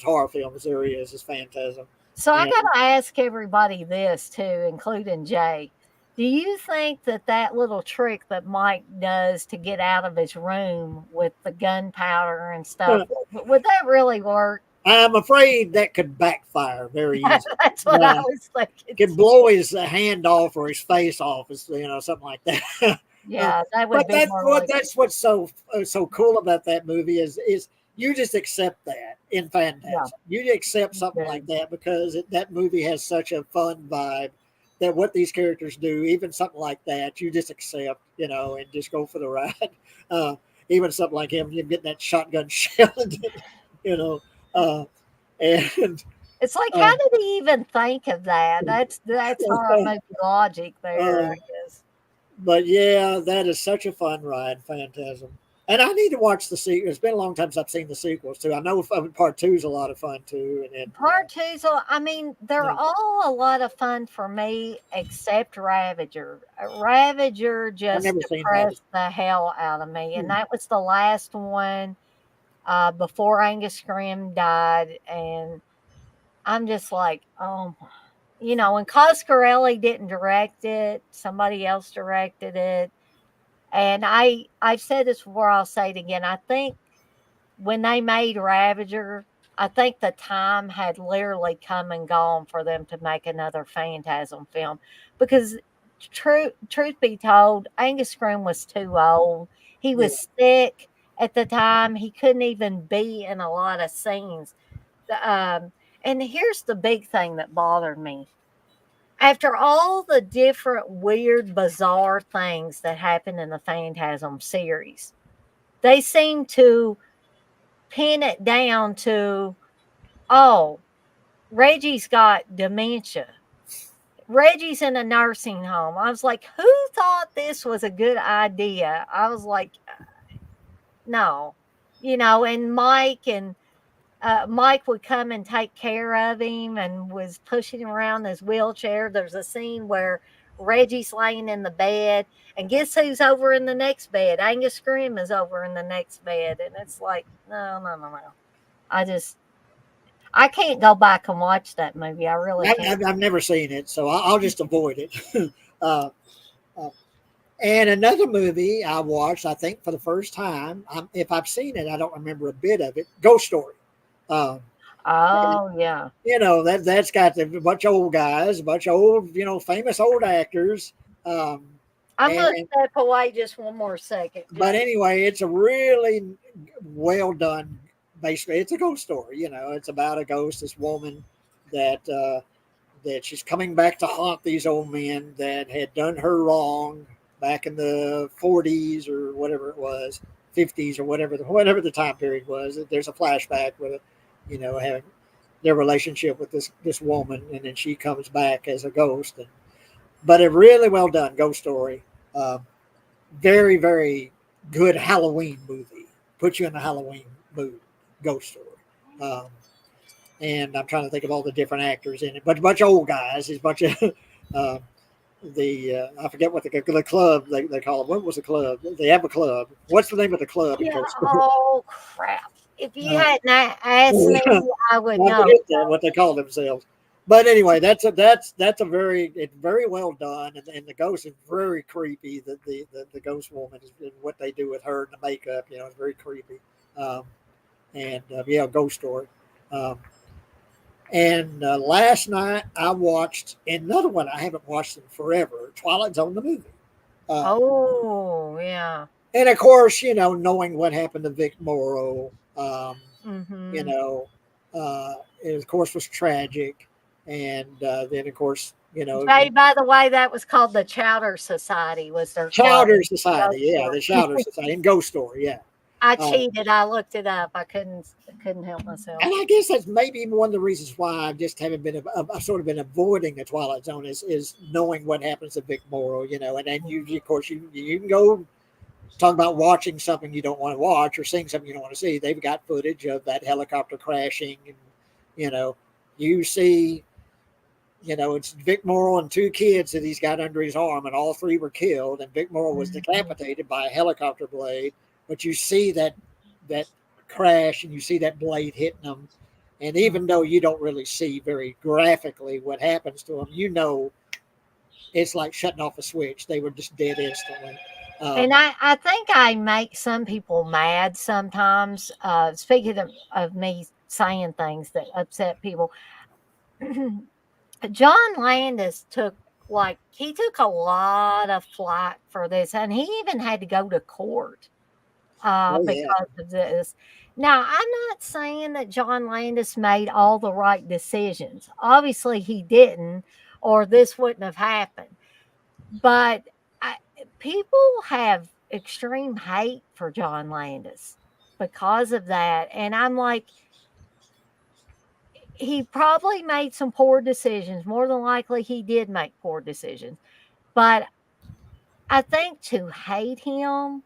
horror films there is Phantasm. So I And got to ask everybody this too, including Jay. Do you think that little trick that Mike does to get out of his room with the gunpowder and stuff, would that really work? I'm afraid that could backfire very easily. That's what I was thinking. Could blow his hand off or his face off, something like that. Yeah, that would be that's what's so cool about that movie is you just accept that in Phantasm. Yeah. You accept something like that because that movie has such a fun vibe that what these characters do, even something like that, you just accept, and just go for the ride. Even something like him, you getting that shotgun shell, and it's like, how did he even think of that? That's horror movie logic there, I guess. But yeah, that is such a fun ride, Phantasm. And I need to watch the sequel. It's been a long time since I've seen the sequels too. I know part 2 is a lot of fun too. And part 2, so I mean, they're all a lot of fun for me, except Ravager. Ravager just depressed the hell out of me, and that was the last one before Angus Scrimm died, and I'm just like, oh, and Coscarelli didn't direct it; somebody else directed it. And I've said this before, I'll say it again. I think when they made Ravager, I think the time had literally come and gone for them to make another Phantasm film. Because truth be told, Angus Scrimm was too old. He was sick at the time. He couldn't even be in a lot of scenes. And here's the big thing that bothered me. After all the different weird, bizarre things that happened in the Phantasm series, they seem to pin it down to, oh, Reggie's got dementia. Reggie's in a nursing home. I was like, who thought this was a good idea? I was like, no, and Mike would come and take care of him and was pushing him around his wheelchair. There's a scene where Reggie's laying in the bed, and guess who's over in the next bed? Angus Scrimm is over in the next bed, and it's like, no. I can't go back and watch that movie. I really can't. I've never seen it, so I'll just avoid it. And another movie I watched, I think for the first time, if I've seen it, I don't remember a bit of it. Ghost Story. Oh yeah. That's got a bunch of old guys, a bunch of old, famous old actors. I'm gonna step away just one more second. But anyway, it's a really well done. Basically, it's a ghost story. It's about a ghost, this woman that she's coming back to haunt these old men that had done her wrong back in the 40s or whatever it was, 50s or whatever the time period was. There's a flashback with it, having their relationship with this woman, and then she comes back as a ghost. But a really well done ghost story. Very, very good Halloween movie. put you in the Halloween mood. Ghost Story. And I'm trying to think of all the different actors in it, but a bunch of old guys. There's a bunch of I forget what the club they call it. What was the club? They have a club. What's the name of the club in Yeah. Ghost Story? Oh crap! If you Uh, hadn't asked me, I would I know. forget what they call themselves. But anyway, that's a very it's very well done, and the ghost is very creepy. The ghost woman is and what they do with her and the makeup, is very creepy. Um, and yeah, Ghost Story. Um, and last night I watched another one I haven't watched in forever, Twilight Zone the movie. Uh, Oh yeah. and of course, knowing what happened to Vic Morrow, you Mm-hmm. know, it of course was tragic. And then of course, Jay, by the way, that was called the Chowder Society. Was their club? Chowder Society, Ghost yeah, Story. the Chowder Society and Ghost Story, yeah. I Uh, cheated. I looked it up. I couldn't help myself. and I guess that's maybe one of the reasons why I just haven't been, I've sort of been avoiding the Twilight Zone is knowing what happens to Vic Morrow, and then of course, you can go talk about watching something you don't want to watch or seeing something you don't want to see. They've got footage of that helicopter crashing, and you know, you see, it's Vic Morrow and two kids that he's got under his arm, and all three were killed, and Vic Morrow was Mhm. decapitated by a helicopter blade. But you see that crash, and you see that blade hitting them, and even though you don't really see very graphically what happens to them, it's like shutting off a switch. They were just dead instantly. And Um, I think I make some people mad sometimes. Speaking of me saying things that upset people, John Landis he took a lot of flack for this, and he even had to go to court oh yeah, because of this. Now, I'm not saying that John Landis made all the right decisions. Obviously, he didn't, or this wouldn't have happened. But I, people have extreme hate for John Landis because of that, and I'm like, he probably made some poor decisions. More than likely, he did make poor decisions. But I think to hate him,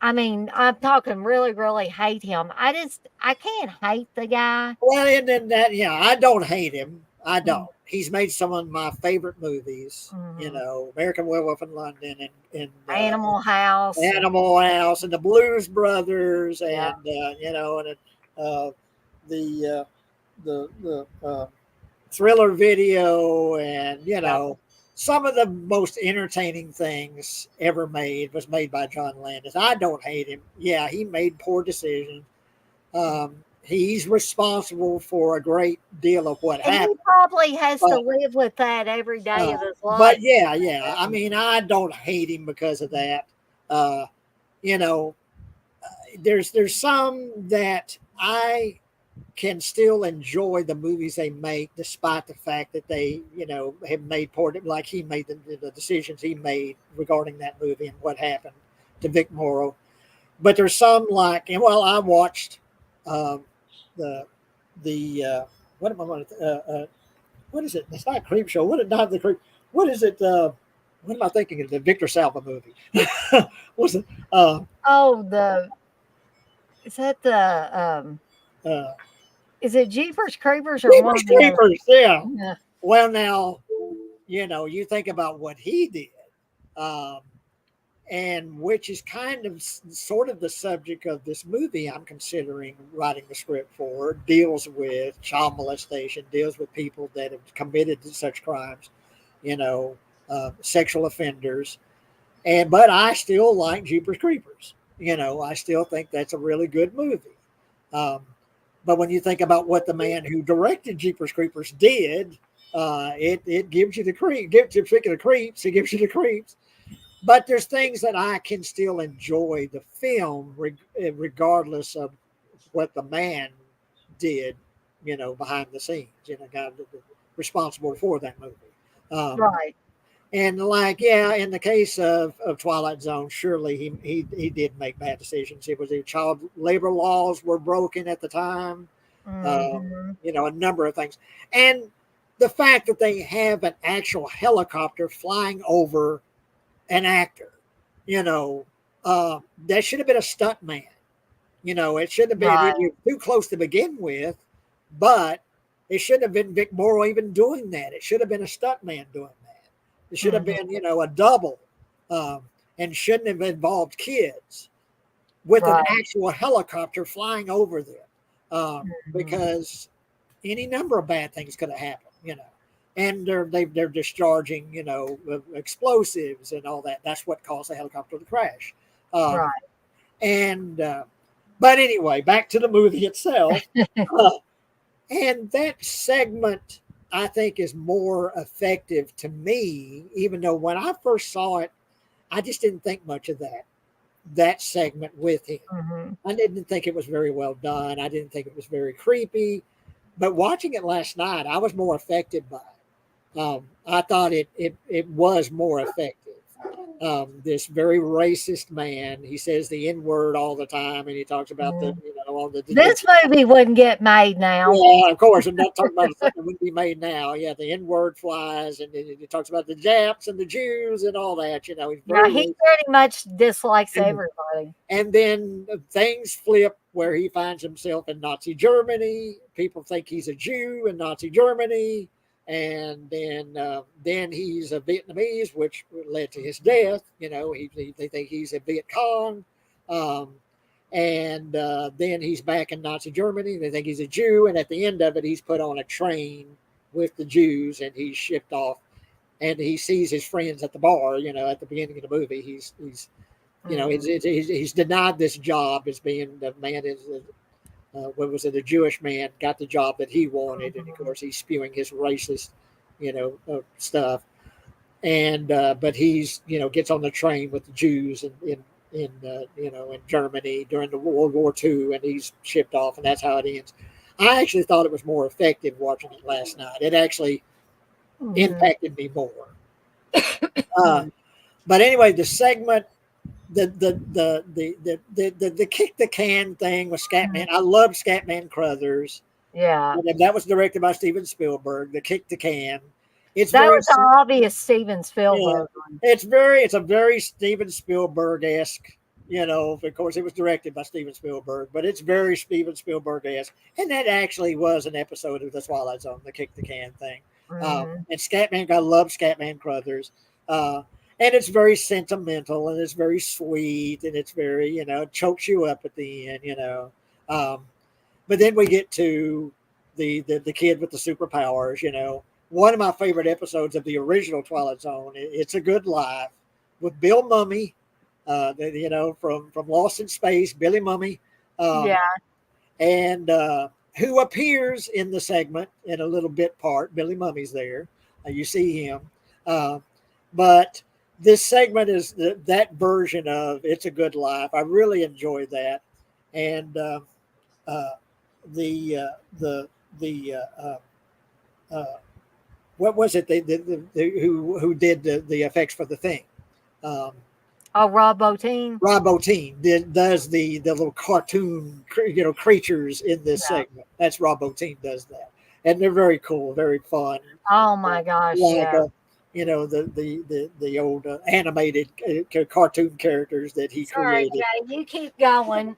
I mean, I'm talking really, really hate him. I can't hate the guy. well, and then that, yeah, I don't hate him. I Mm, don't. He's made some of my favorite movies. mhm. American Werewolf in London, and Animal House. And, Animal House, and the Blues Brothers, yeah. and uh, the Thriller video, and Yep. some of the most entertaining things ever made was made by John Landis. I don't hate him. Yeah, he made poor decisions. He's responsible for a great deal of what And he happened. probably has to But, live with that every day uh, of his but life. yeah. I mean, I don't hate him because of that. Uh, you know, there's some that I can still enjoy the movies they make, despite the fact that they, have made poor, like he made the decisions he made regarding that movie and what happened to Vic Morrow. But there's some like, and well, I watched um, the what am I going to what is it? It's not Creep Show. What is not the Creep? What is it? What am I thinking of? The Victor Salva movie. What's it? Oh, is that Uh, is it Jeepers Creepers or one Jeepers of the other? Creepers. Yeah. Yeah. Well, now you think about what he did, um, and which is kind of sort of the subject of this movie I'm considering writing the script for. Deals with child molestation, deals with people that have committed such crimes, you know, sexual offenders, but I still like Jeepers Creepers. I still think that's a really good movie. Um, but when you think about what the man who directed Jeepers Creepers did, it gives you the creep. Speaking of creeps, it gives you the creeps. But there's things that I can still enjoy the film, regardless of what the man did, behind the scenes, guy responsible for that movie. Um, Right. and like, yeah, in the case of Twilight Zone, surely he did make bad decisions. It was the child labor laws were broken at the time. Mhm. A number of things, and the fact that they have an actual helicopter flying over an actor, you know, That should have been a stunt man. It shouldn't have been. Right. It was too close to begin with, but it shouldn't have been Vic Morrow even doing that. It should have been a stunt man doing that. It should have Mhm. been, a double, and shouldn't have involved kids with an Right. actual helicopter flying over them, Mhm. because any number of bad things could have happened. And they're discharging, explosives and all that. That's what caused the helicopter to crash. Um, Right. and But anyway, back to the movie itself. Uh, and that segment, I think, is more effective to me, even though when I first saw it, I just didn't think much of that segment with him. Mhm. I didn't think it was very well done. I didn't think it was very creepy. But watching it last night, I was more affected by it. I thought it was more effective. This very racist man. He says the N word all the time, and he talks about Mhm. all the This movie wouldn't get made now. yeah, of course. I'm not talking about something that wouldn't be made now. Yeah, the N word flies, and he talks about the Japs and the Jews and all that. He's Yeah, very he racist. pretty much dislikes everybody. And then things flip where he finds himself in Nazi Germany. People think he's a Jew in Nazi Germany, and then he's a Vietnamese, which led to his death. They think he's a Viet Cong. Um, and then he's back in Nazi Germany. They think he's a Jew, and at the end of it, he's put on a train with the Jews, and he's shipped off. And he sees his friends at the bar. At the beginning of the movie, he's Mhm. he's denied this job as being the man is. What was it? A Jewish man got the job that he wanted, and of Mhm. course he's spewing his racist, stuff. And but he's gets on the train with the Jews in Germany during the World War II, and he's shipped off, and that's how it ends. I actually thought it was more effective watching it last night. It actually Mhm. impacted me more. Uh, but anyway, the segment, the kick the can thing with Scatman. I love Scatman Crothers. Yeah. And that was directed by Steven Spielberg. The kick the can. It's That very was an obvious Steven yeah. Spielberg one. It's a very Steven Spielberg esque. Of course, it was directed by Steven Spielberg, but it's very Steven Spielberg esque. And that actually was an episode of The Twilight Zone, the kick the can thing. Mhm. And Scatman, I love Scatman Crothers. And it's very sentimental, and it's very sweet, and it's very, chokes you up at the end. Um, but then we get to the kid with the superpowers. One of my favorite episodes of the original Twilight Zone. It's a Good Life with Bill Mummy, from Lost in Space, Billy Mummy, Yeah. um, and who appears in the segment in a little bit part. Billy Mummy's there. You see him, uh, but this segment is that version of It's a Good Life. I really enjoyed that, and uh, the the uh, what was it? Who did the effects for the thing? Um, Oh, Rob Bottin. Rob Bottin does the little cartoon creatures in this Yeah. segment. That's Rob Bottin does that, and they're very cool, very fun. Oh Uh, my gosh, like yeah. the old animated cartoon characters that he Sorry, created, Jay, you keep going.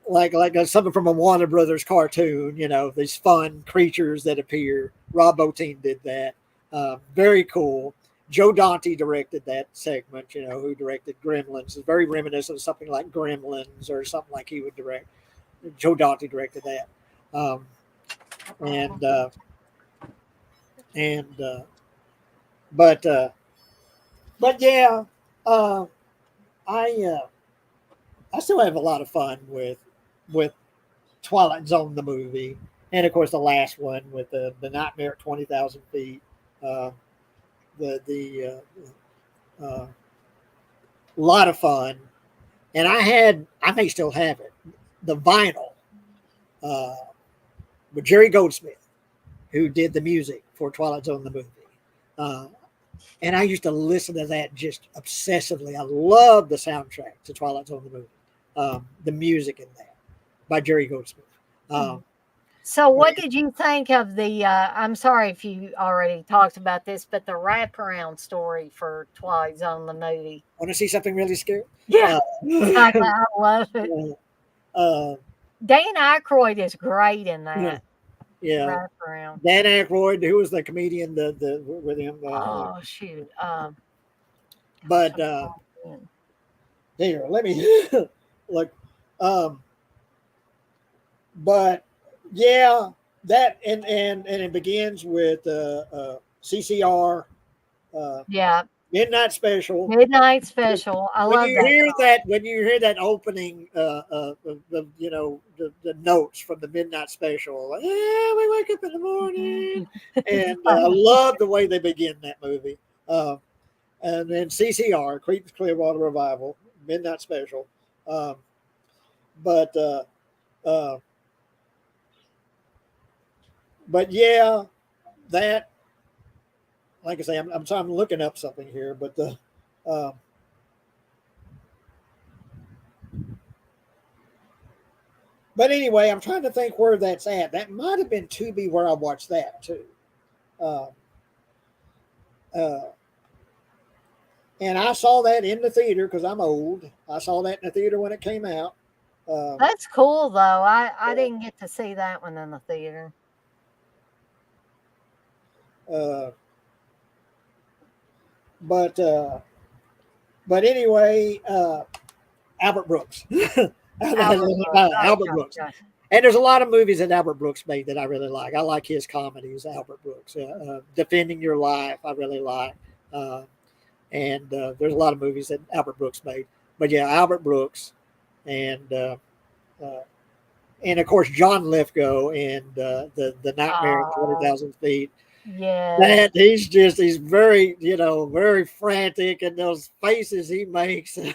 like something from a Warner Brothers cartoon. These fun creatures that appear. Rob Bottin did that. Very cool. Joe Dante directed that segment. Who directed Gremlins? It's very reminiscent of something like Gremlins or something like he would direct. Joe Dante directed that. Um, and and but yeah, uh, I I still have a lot of fun with Twilight Zone the movie, and of course the last one with the Nightmare at 20,000 feet. Uh, the lot of fun, and I may still have it, the vinyl uh, with Jerry Goldsmith, who did the music for Twilight Zone the movie. Uh, and I used to listen to that just obsessively. I love the soundtrack to Twilight Zone the movie, the music in that by Jerry Goldsmith. Um, So, what did you think of the? I'm sorry if you already talked about this, but the wraparound story for Twilight Zone, the movie. Want to see something really scary? Yeah, Uh, exactly. I love it. uh, Dan Aykroyd is great in yeah, that yeah. wraparound. Dan Aykroyd, who was the comedian, the with him. Oh shoot. Gosh, But I'm trying. here, let me look. Um, but yeah, that and it begins with CCR uh, Yeah, Midnight Special. Midnight Special. I When love you that hear song. that, when you hear that opening, the notes from the Midnight Special, like, yeah, we wake up in the morning, and I love the way they begin that movie. Uh, and then CCR, Creedence Clearwater Revival, Midnight Special. Um, but uh, but yeah, that, like I say, I'm looking up something here, but the um, but anyway, I'm trying to think where that's at. That might have been Tubi where I watched that too. Uh, uh, and I saw that in the theater because I'm old. I saw that in the theater when it came out. Um, That's cool though. I didn't get to see that one in the theater. uh, but uh, but anyway, Albert Brooks. Albert Brooks. Albert Okay, Brooks. gotcha. And there's a lot of movies that Albert Brooks made that I really like. I like his comedies, Albert Brooks. Defending Your Life, I really like. Uh, and there's a lot of movies that Albert Brooks made. But yeah, Albert Brooks, and uh, and of course John Lithgow and the Nightmare at Twenty Oh, Thousand Feet. yes. That he's very, very frantic, and those faces he makes, and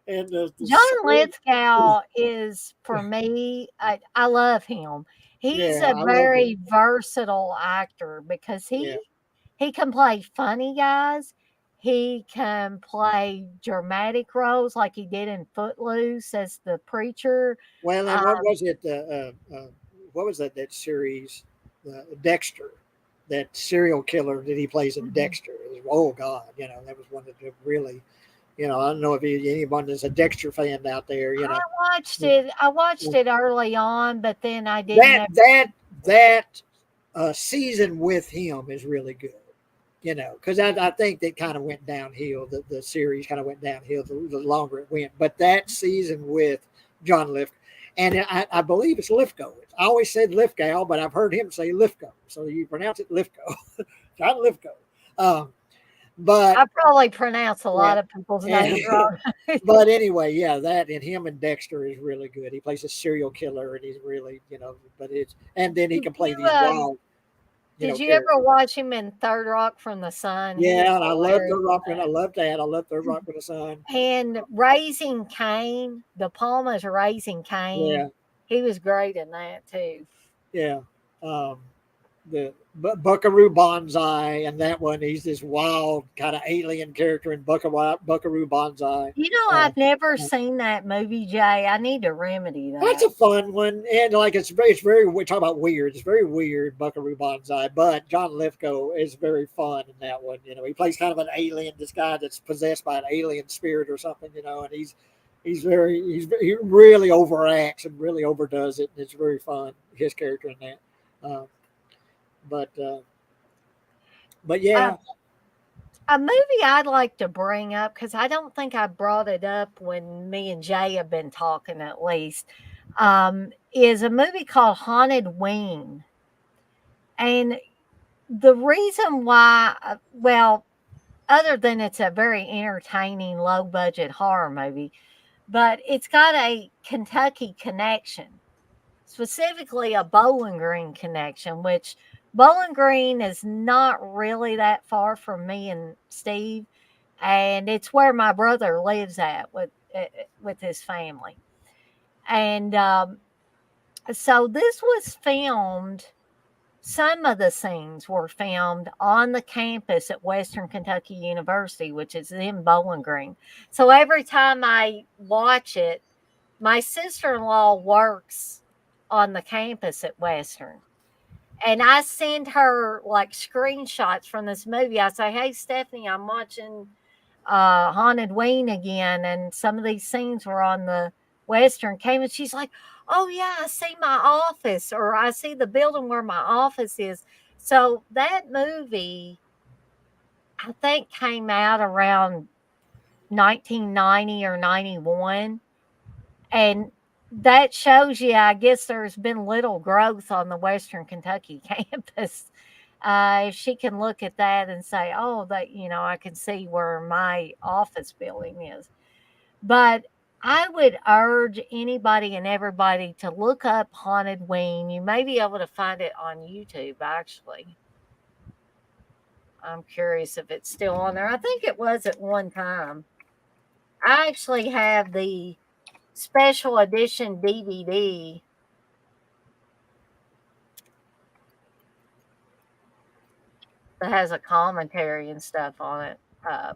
John Lithgow is for me. I love him. He's yeah, a I love him. very versatile actor because Yeah. he can play funny guys. He can play dramatic roles like he did in Footloose as the preacher. Well, and what Um, was it? What was that series? Dexter, that serial killer that he plays in mhm. Dexter. Oh God, that was one that really, I don't know if anyone is a Dexter fan out there. I watched it early on, but then I didn't that ever. that that season with him is really good. Because I think that kind of went downhill. The series kind of went downhill the longer it went. But that season with John Lithgow, and I believe it's Lithgow. I always said Lithgow, but I've heard him say Lithgow. So you pronounce it Lithgow, John Lithgow. Um, but I probably pronounce a yeah, lot of people's names and, wrong. but anyway, yeah, that and him and Dexter is really good. He plays a serial killer, and he's really, but it's and then he Did can play you these wild, did you ever characters. watch him in Third Rock from the Sun? He was Yeah, and I love hilarious Third in Rock, and I that. love that. I love Third Rock with the Sun. And Raising Cain, De Palma's Raising Cain, Yeah, he was great in that too. yeah. Um, the Buckaroo Banzai, and that one, he's this wild kind of alien character in Buckaroo Banzai. You know, Uh, I've never seen that movie, Jay. I need to remedy that's that. a fun one, and like it's very we talk about weird. It's very weird, Buckaroo Banzai. But John Lithgow is very fun in that one. He plays kind of an alien, this guy that's possessed by an alien spirit or something. And he really overacts and really overdoes it. And it's very fun. His character in that. Uh, but uh, but Uh, yeah, a movie I'd like to bring up because I don't think I brought it up when me and Jay have been talking at least, is a movie called Haunted Wing. And the reason why, well, other than it's a very entertaining, low budget horror movie, but it's got a Kentucky connection, specifically a Bowling Green connection, which Bowling Green is not really that far from me and Steve, and it's where my brother lives at with his family. And so this was filmed. Some of the scenes were filmed on the campus at Western Kentucky University, which is in Bowling Green. So every time I watch it, my sister in law works on the campus at Western. And I send her like screenshots from this movie. I say, "Hey, Stephanie, I'm watching Haunted Ween again, and some of these scenes were on the Western campus." She's like, "Oh yeah, I see my office, or I see the building where my office is." So that movie, I think, came out around 1990 or 91. And that shows you, I guess, there's been little growth on the Western Kentucky campus. If she can look at that and say, "Oh, that, I can see where my office building is." But I would urge anybody and everybody to look up Haunted Ween. You may be able to find it on YouTube, actually. I'm curious if it's still on there. I think it was at one time. I actually have the special edition DVD that has a commentary and stuff on it. Well,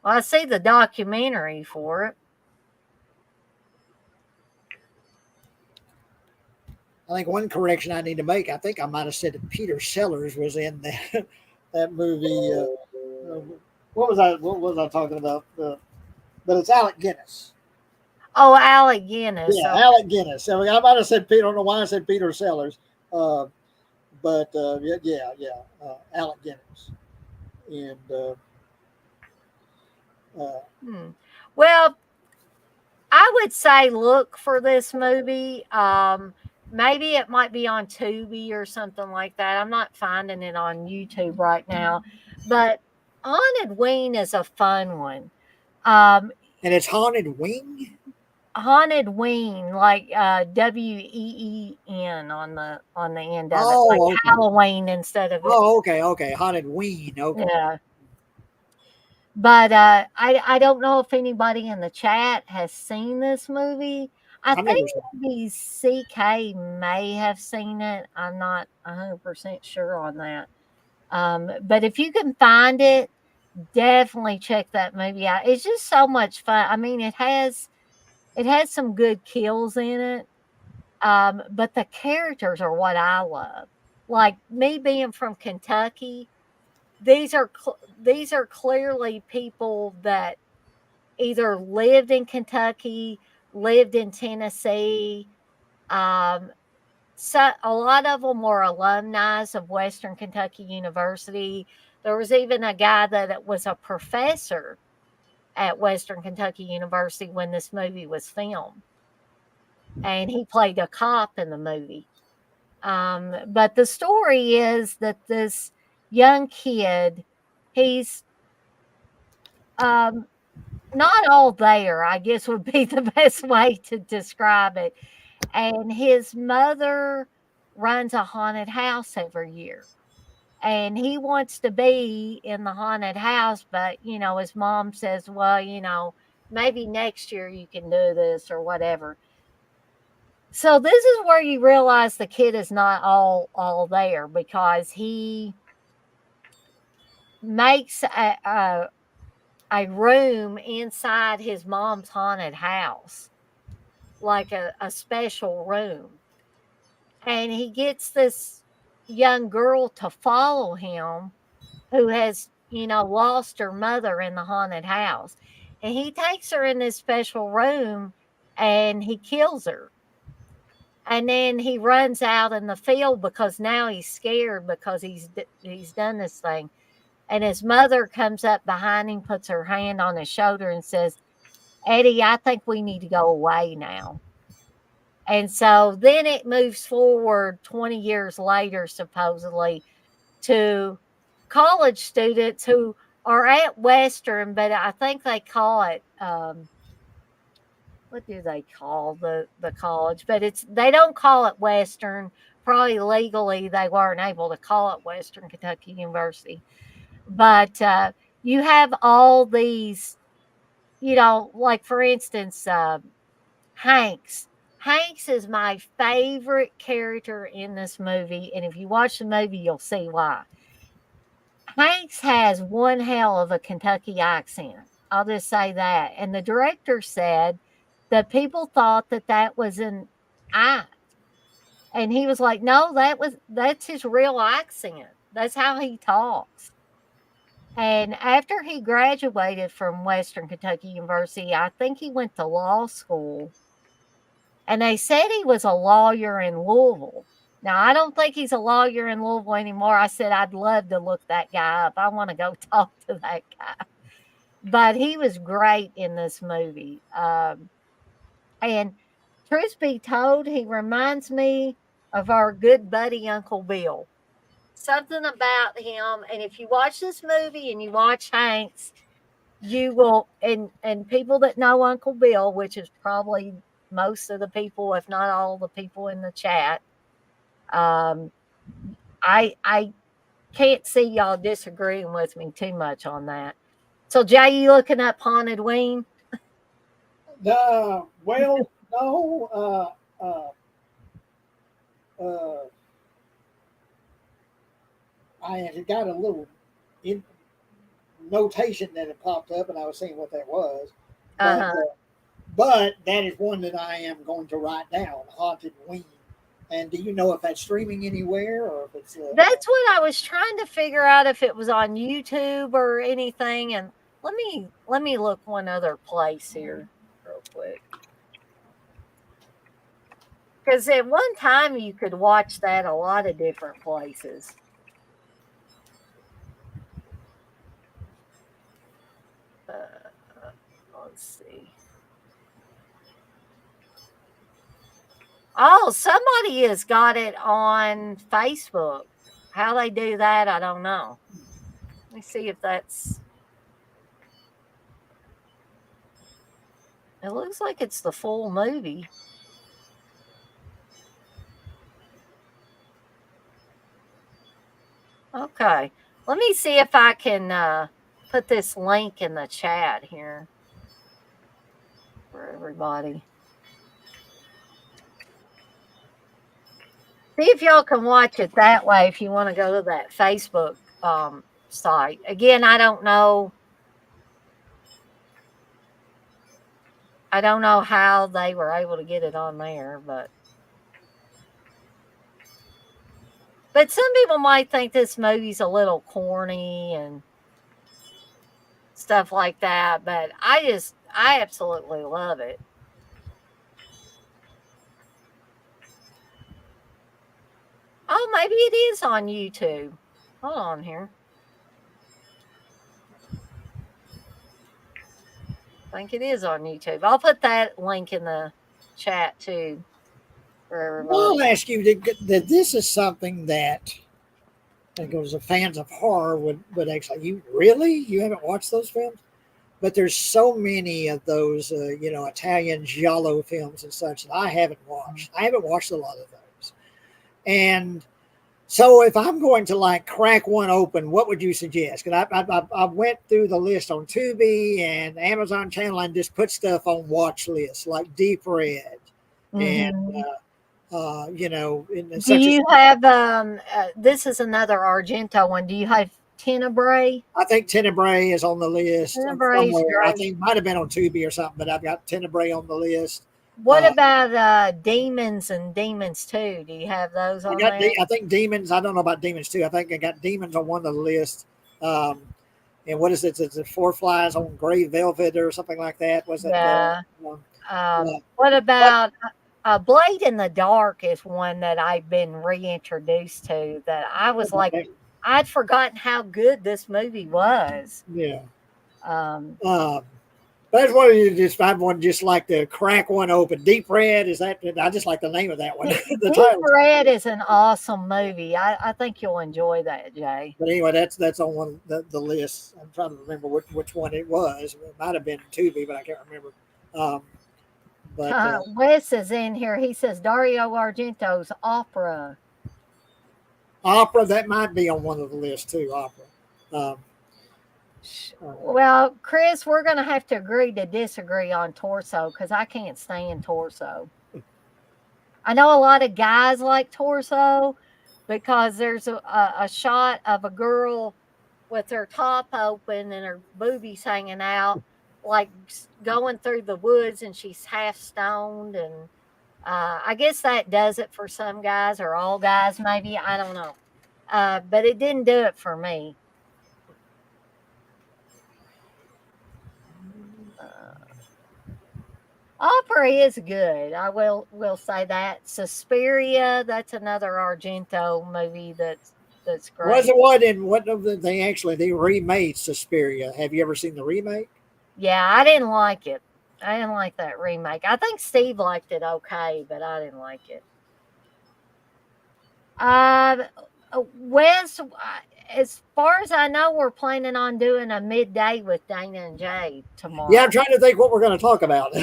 I see the documentary for it. I think one correction I need to make. I think I might have said that Peter Sellers was in that that movie. What was I talking about? But it's Alec Guinness. Oh, Alec Guinness. Yeah, Okay. Alec Guinness. So I might have said Peter. I don't know why I said Peter Sellers. Uh, but Alec Guinness. And Hmm. Well, I would say look for this movie. Maybe it might be on Tubi or something like that. I'm not finding it on YouTube right now. But Haunted Ween is a fun one. Um, and it's Haunted Wing. Haunted Ween, like WEEN on the end of it, like Oh, okay. Halloween instead of it. Oh, okay. Haunted Ween. Okay. Yeah. But I don't know if anybody in the chat has seen this movie. I I've never think seen. maybe CK may have seen it. I'm not 100% sure on that. But if you can find it, definitely check that movie out. It's just so much fun. I mean, it has some good kills in it. But the characters are what I love. Like me being from Kentucky, these are clearly people that either lived in Kentucky, lived in Tennessee. Um, so a lot of them were alumni of Western Kentucky University. There was even a guy that was a professor at Western Kentucky University when this movie was filmed, and he played a cop in the movie. But the story is that this young kid, he's um, not all there, I guess would be the best way to describe it. And his mother runs a haunted house every year. And he wants to be in the haunted house, but his mom says, "Well, maybe next year you can do this or whatever." So this is where you realize the kid is not all there, because he makes a room inside his mom's haunted house, like a special room. And he gets this young girl to follow him who has, lost her mother in the haunted house. And he takes her in this special room and he kills her. And then he runs out in the field because now he's scared because he's done this thing. And his mother comes up behind him, puts her hand on his shoulder and says, "Eddie, I think we need to go away now." And so then it moves forward 20 years later, supposedly, to college students who are at Western, but I think they call it, what do they call the college? But they don't call it Western. Probably legally they weren't able to call it Western Kentucky University. But you have all these, like for instance, Hanks. Hanks is my favorite character in this movie, and if you watch the movie, you'll see why. Hanks has one hell of a Kentucky accent. I'll just say that. And the director said that people thought that was act. And he was like, no, that's his real accent. That's how he talks. And after he graduated from Western Kentucky University, I think he went to law school. And they said he was a lawyer in Louisville. Now, I don't think he's a lawyer in Louisville anymore. I said, I'd love to look that guy up. I want to go talk to that guy. But he was great in this movie. And truth be told, he reminds me of our good buddy, Uncle Bill. Something about him. And if you watch this movie and you watch Hanks, you will, and people that know Uncle Bill, which is probably most of the people, if not all the people in the chat, um, I can't see y'all disagreeing with me too much on that. So Jay, you looking up Haunted Ween? Well, no. Uh, I had got a little in, notation that had popped up, and I was seeing what that was. But, Uh-huh. but that is one that I am going to write down, Haunted Ween. And do you know if that's streaming anywhere or if it's? That's what I was trying to figure out, if it was on YouTube or anything. And let me look one other place here real quick. Because at one time you could watch that a lot of different places. Let's see. Oh, somebody has got it on Facebook. How they do that, I don't know. Let me see if that's. It looks like it's the full movie. Okay. Let me see if I can put this link in the chat here for everybody. See if y'all can watch it that way if you want to go to that Facebook site. Again, I don't know. I don't know how they were able to get it on there, but some people might think this movie's a little corny and stuff like that, but I absolutely love it. Oh, maybe it is on YouTube. Hold on here. I think it is on YouTube. I'll put that link in the chat too for everybody. I'll ask you that this is something that goes the fans of horror would actually. You haven't watched those films? But there's so many of those, Italian giallo films and such that I haven't watched. I haven't watched a lot of those. And so if I'm going to like crack one open, what would you suggest? Because I went through the list on Tubi and Amazon Channel and just put stuff on watch lists like Deep Red and, Mm-hmm. and Do such as. you have this is another Argento one. Do you have Tenebrae? I think Tenebrae is on the list Tenebrae's somewhere. I great. think it might have been on Tubi or something, but I've got Tenebrae on the list. What about Demons and Demons 2? Do you have those on there? I think Demons. I don't know about Demons too. I think I got Demons on one of the list. And what is it? Is it Four Flies on Gray Velvet or something like that? Was it? Yeah. Yeah. What about Blade in the Dark is one that I've been reintroduced to that I was like, I'd forgotten how good this movie was. Yeah. Um, That's what you just. I want just like to crack one open. Deep Red is that? I just like the name of that one. The Deep title. Red is an awesome movie. I think you'll enjoy that, Jay. But anyway, that's on one the list. I'm trying to remember which one it was. It might have been Tubi, but I can't remember. Wes is in here. He says Dario Argento's Opera. Opera, that might be on one of the lists too. Opera. Well, Chris, we're going to have to agree to disagree on Torso because I can't stand Torso. I know a lot of guys like Torso because there's a shot of a girl with her top open and her boobies hanging out, like going through the woods, and she's half stoned, and I guess that does it for some guys or all guys, maybe. I don't know. But it didn't do it for me. Uh, Opera is good. I will say that. Suspiria, that's another Argento movie that's Was great. it what and what of they remade Suspiria? Have you ever seen the remake? Yeah, I didn't like it. I didn't like that remake. I think Steve liked it okay, but I didn't like it. Uh, Wes, as far as I know, we're planning on doing a midday with Dana and Jay Yeah, I'm tomorrow. trying to think what we're going to talk about.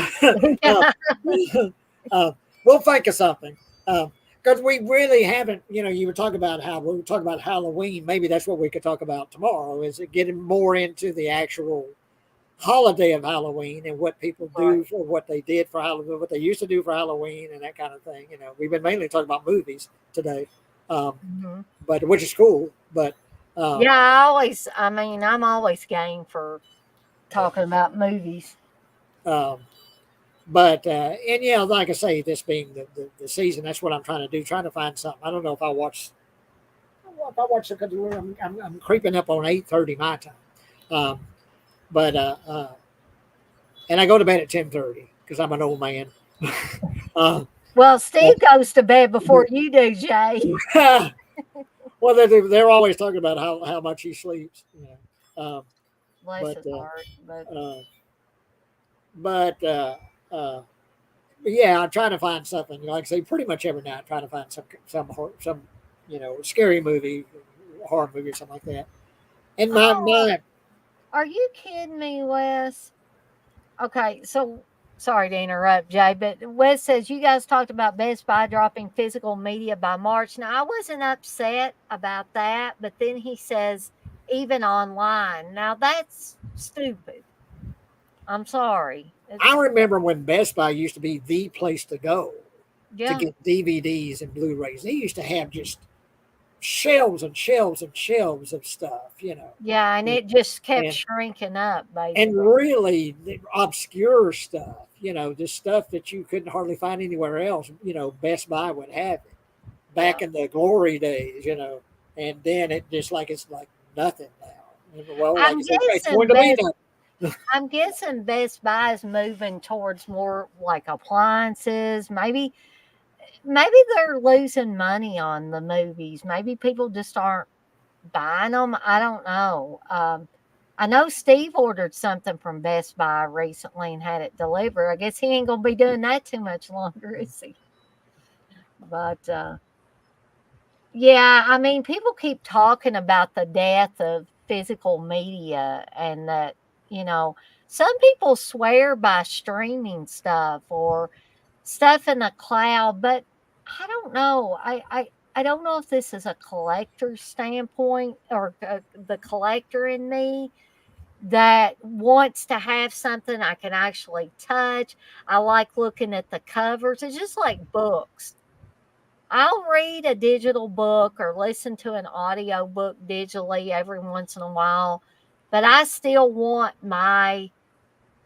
uh, uh, we'll think of something because we really haven't. You know, you were talking about how we were talking about Halloween. Maybe that's what we could talk about tomorrow. Is it getting more into the actual holiday of Halloween and what people do Right. for what they did for Halloween, what they used to do for Halloween, and that kind of thing. You know, we've been mainly talking about movies today, um, Mhm. but which is cool. But um, Yeah, I mean, I'm always game for talking about movies. um, and yeah, like I say, this being the season, that's what I'm trying to do, trying to find something. I don't know if I watch. I don't know if I watch it because I'm creeping up on 8:30 my time, um, but and I go to bed at 10:30 because I'm an old man. uh, Well, but, Steve goes to bed before you do, Jay. well, they're always talking about how much he sleeps. You know, Bless but his heart. But uh, but uh, yeah, I'm trying to find something. Like I say, pretty much every night, trying to find some scary movie, horror movie, or something like that. And oh, my are you kidding me, Wes? Okay, so sorry to interrupt, Jay, but Wes says you guys talked about Best Buy dropping physical media by March. Now, I wasn't upset about that, but then he says even online. Now, that's stupid. I'm sorry. I remember when Best Buy used to be the place to go to Yeah. get DVDs and Blu-rays. They used to have just shelves and shelves and shelves of stuff, you know, Yeah, and it just kept and shrinking up, and basically. really obscure stuff, you know, just stuff that you couldn't hardly find anywhere else. You know, Best Buy would have it Yeah. back in the glory days, you know, and then it's like nothing now. Well, like I I'm said, it's guessing going to be Best nothing. I'm guessing Best Buy is moving towards more like appliances. Maybe they're losing money on the movies. Maybe people just aren't buying them. I don't know. I know Steve ordered something from Best Buy recently and had it delivered. I guess he ain't gonna be doing that too much longer, is he? But yeah, I mean, people keep talking about the death of physical media and that, you know, some people swear by streaming stuff or stuff in the cloud, but I don't know. I don't know if this is a collector standpoint or the collector in me that wants to have something I can actually touch. I like looking at the covers. It's just like books. I'll read a digital book or listen to an audio book digitally every once in a while, but I still want my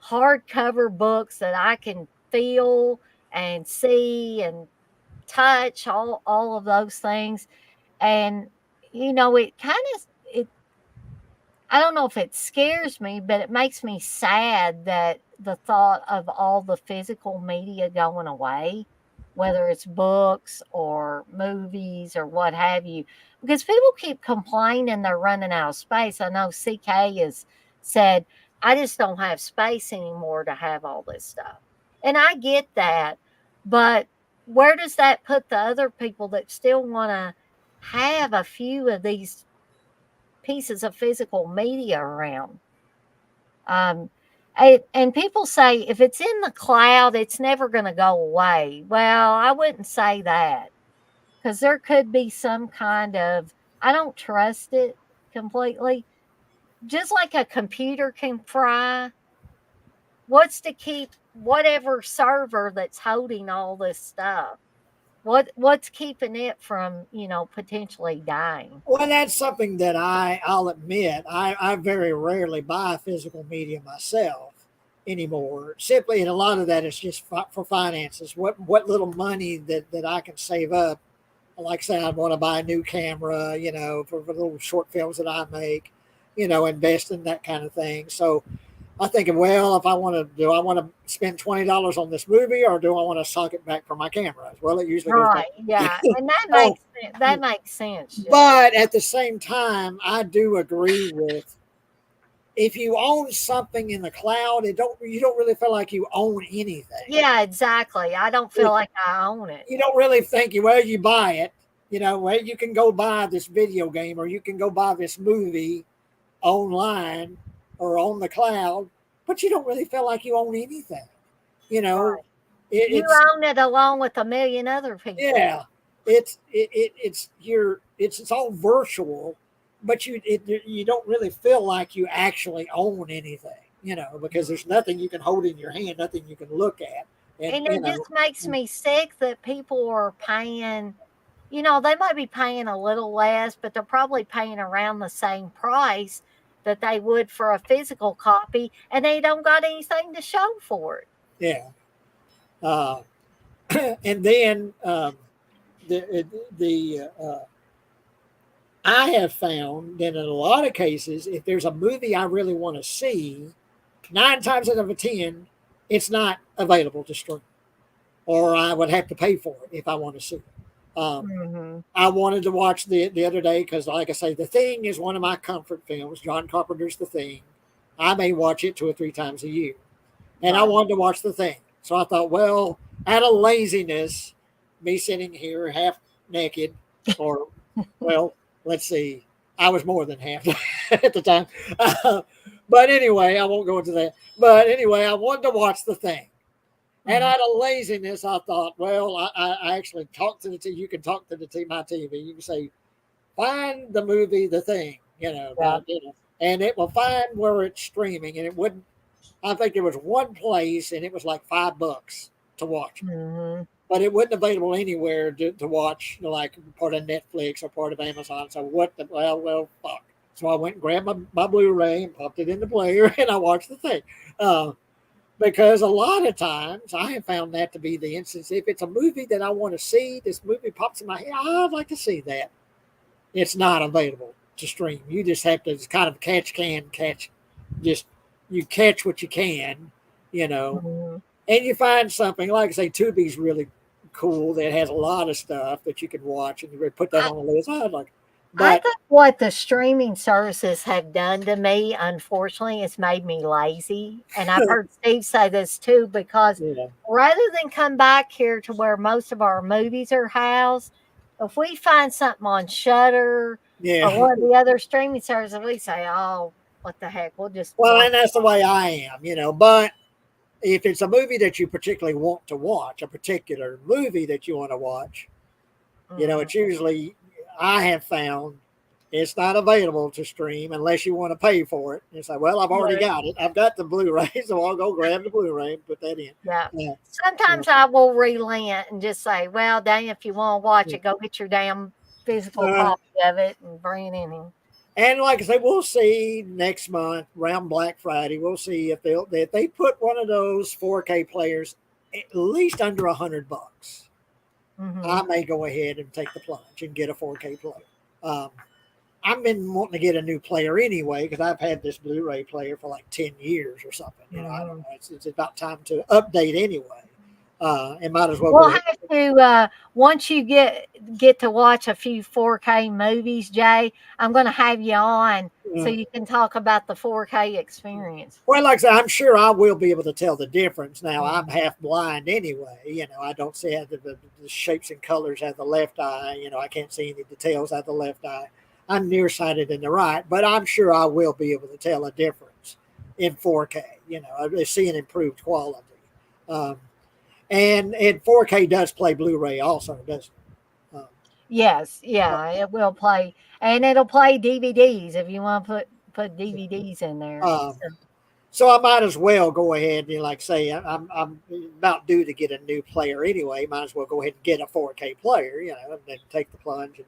hardcover books that I can feel and see and touch all of those things. And it kind of it I don't know if it scares me, but it makes me sad that the thought of all the physical media going away, whether it's books or movies or what have you, because people keep complaining they're running out of space. I know CK has said, I just don't have space anymore to have all this stuff. And I get that, but where does that put the other people that still want to have a few of these pieces of physical media around? And people say if it's in the cloud, it's never going to go away. Well, I wouldn't say that because there could be some kind of, I don't trust it completely. Just like a computer can fry, what's to keep whatever server that's holding all this stuff? What's keeping it from, potentially dying? Well, that's something that I'll admit I very rarely buy physical media myself. anymore. Simply, and a lot of that is just for finances. What little money that I can save up. Like I say, I want to buy a new camera, for little short films that I make, invest in that kind of thing. So I think, well, if I want to, do I want to spend $20 on this movie, or do I want to suck it back for my cameras? Well, it usually goes back. Right. Yeah. And that So, makes that makes sense, Jay. but at the same time, I do agree with, if you own something in the cloud, you don't really feel like you own anything. Yeah, exactly. I don't feel like I own it. You don't really think, well, you buy it, well, you can go buy this video game, or you can go buy this movie online or on the cloud, but you don't really feel like you own anything. You know, Right. it, You it's own it along with a million other people. yeah, it's all virtual, but you don't really feel like you actually own anything. Because there's nothing you can hold in your hand, nothing you can look at, and And it just makes me sick that people are paying, they might be paying a little less, but they're probably paying around the same price that they would for a physical copy, and they don't got anything to show for it. yeah. Uh, and then the I have found that in a lot of cases, if there's a movie I really want to see, 9 times out of 10, it's not available to stream, or I would have to pay for it if I want to see it. Mm-hmm. I wanted to watch the other day because, like I say, The Thing is one of my comfort films. John Carpenter's The Thing. I may watch it 2 or 3 times a year, and I Right. wanted to watch The Thing. So I thought, well, out of laziness, me sitting here half naked, or, well, let's see, I was more than half at the time. But anyway, I won't go into that. But anyway, I wanted to watch The Thing. And Mhm. out of laziness, I thought, well, I actually talked to the TV. You can talk to my TV. You can say, find the movie The Thing, Yeah. and it will find where it's streaming. And it wouldn't, I think there was one place, and it was like $5 to watch. Mhm. But it wasn't available anywhere to watch, like part of Netflix or part of Amazon. So fuck. So I went and grabbed my Blu-ray and popped it in the player, and I watched The Thing. Uh, because a lot of times I have found that to be the instance. If it's a movie that I want to see, this movie pops in my head, I'd like to see that. It's not available to stream. You just have to kind of catch. Just you catch what you can, Mhm. and you find something, like I say, Tubi's really cool. That has a lot of stuff that you can watch, and you put that on the list. I'd like, I but think what the streaming services have done to me, unfortunately, has made me lazy. And I've heard Steve say this too, because yeah, rather than come back here to where most of our movies are housed, if we find something on Shutter or yeah. one of the other streaming services, we say, "Oh, what the heck? We'll just Well, watch." and that's the way I am, But if it's a movie that you particularly want to watch, a particular movie that you want to watch, Mhm. it's usually, I have found, it's not available to stream unless you want to pay for it. It's like, well, I've already Right. got it. I've got the Blu-ray, so I'll go grab the Blu-ray and put that in. Yeah. Yeah. Sometimes I will relent and just say, "Well, dang, if you want to watch it, go get your damn physical Uh, copy of it and bring it in here." and like I say, we'll see next month around Black Friday. We'll see if they put one of those 4K players at least under $100. I Mhm. may go ahead and take the plunge and get a 4K player. Um, I've been wanting to get a new player anyway because I've had this Blu-ray player for like 10 years or something. I don't Mhm. know. It's about time to update anyway. And might as well We'll go ahead. have to once you get to watch a few 4K movies, Jay. I'm going to have you on so Uh, you can talk about the 4K experience. well, like I said, I'm sure I will be able to tell the difference. Now, I'm Mhm. half blind anyway. I don't see the shapes and colors out of the left eye. I can't see any details out of the left eye. I'm nearsighted in the right, but I'm sure I will be able to tell a difference in 4K. I see an improved quality. Um, and 4K does play Blu-ray also, does it? Yes, yeah, it will play, and it'll play DVDs if you want to put DVDs in there. Um, So, so I might as well go ahead and, like say, I'm about due to get a new player anyway. Might as well go ahead and get a 4K player, and then take the plunge.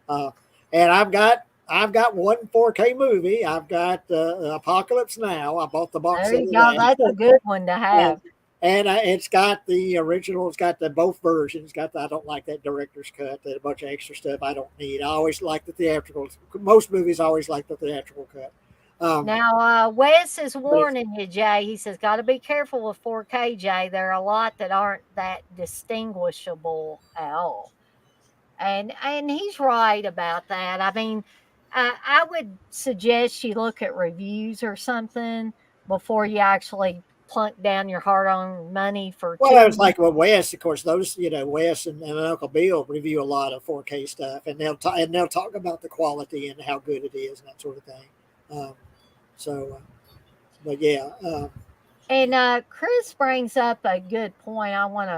Uh, and I've got I've got one 4K movie. I've got Apocalypse Now. I bought the box There set you of go. That's a that. good one to and have. and it's got the original. It's got the both versions. Got the, I don't like that director's cut. That a bunch of extra stuff I don't need. I always like the theatrical. Most movies always like the theatrical cut. Um, Now, Wes is but it's warning you, Jay. He says, got to be careful with 4K, Jay. There are a lot that aren't that distinguishable at all. And he's right about that. I mean, I would suggest you look at reviews or something before you actually plunk down your hard-earned money for well, I was two. like with Wes. Of course, those Wes and Uncle Bill review a lot of 4K stuff, and they'll talk about the quality and how good it is and that sort of thing. Um, so, but yeah, And Chris brings up a good point. I want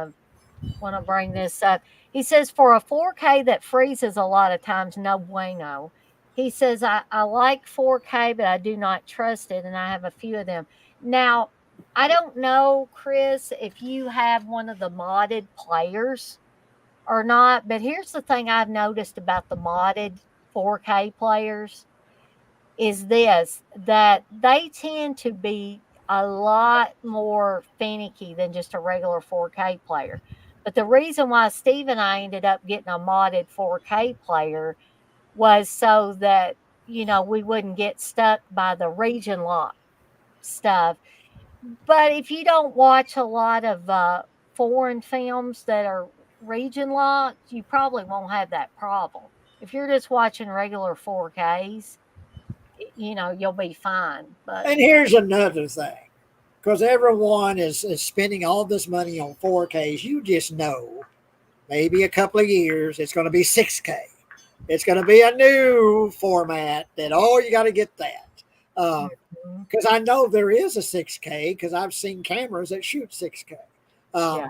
to bring this up. He says for a 4K that freezes a lot of times, no bueno. He says I like 4K, but I do not trust it, and I have a few of them. Now, I don't know, Chris, if you have one of the modded players or not, but here's the thing I've noticed about the modded 4K players is this, that they tend to be a lot more finicky than just a regular 4K player. But the reason why Steve and I ended up getting a modded 4K player was so that, we wouldn't get stuck by the region lock stuff. But if you don't watch a lot of foreign films that are region locked, you probably won't have that problem. If you're just watching regular 4Ks, you'll be fine. But and here's another thing, because everyone is spending all this money on 4Ks. You just know, maybe a couple of years, it's going to be 6K. It's going to be a new format that, oh, you got to get that. mhm, Because I know there is a 6K because I've seen cameras that shoot 6K. yeah.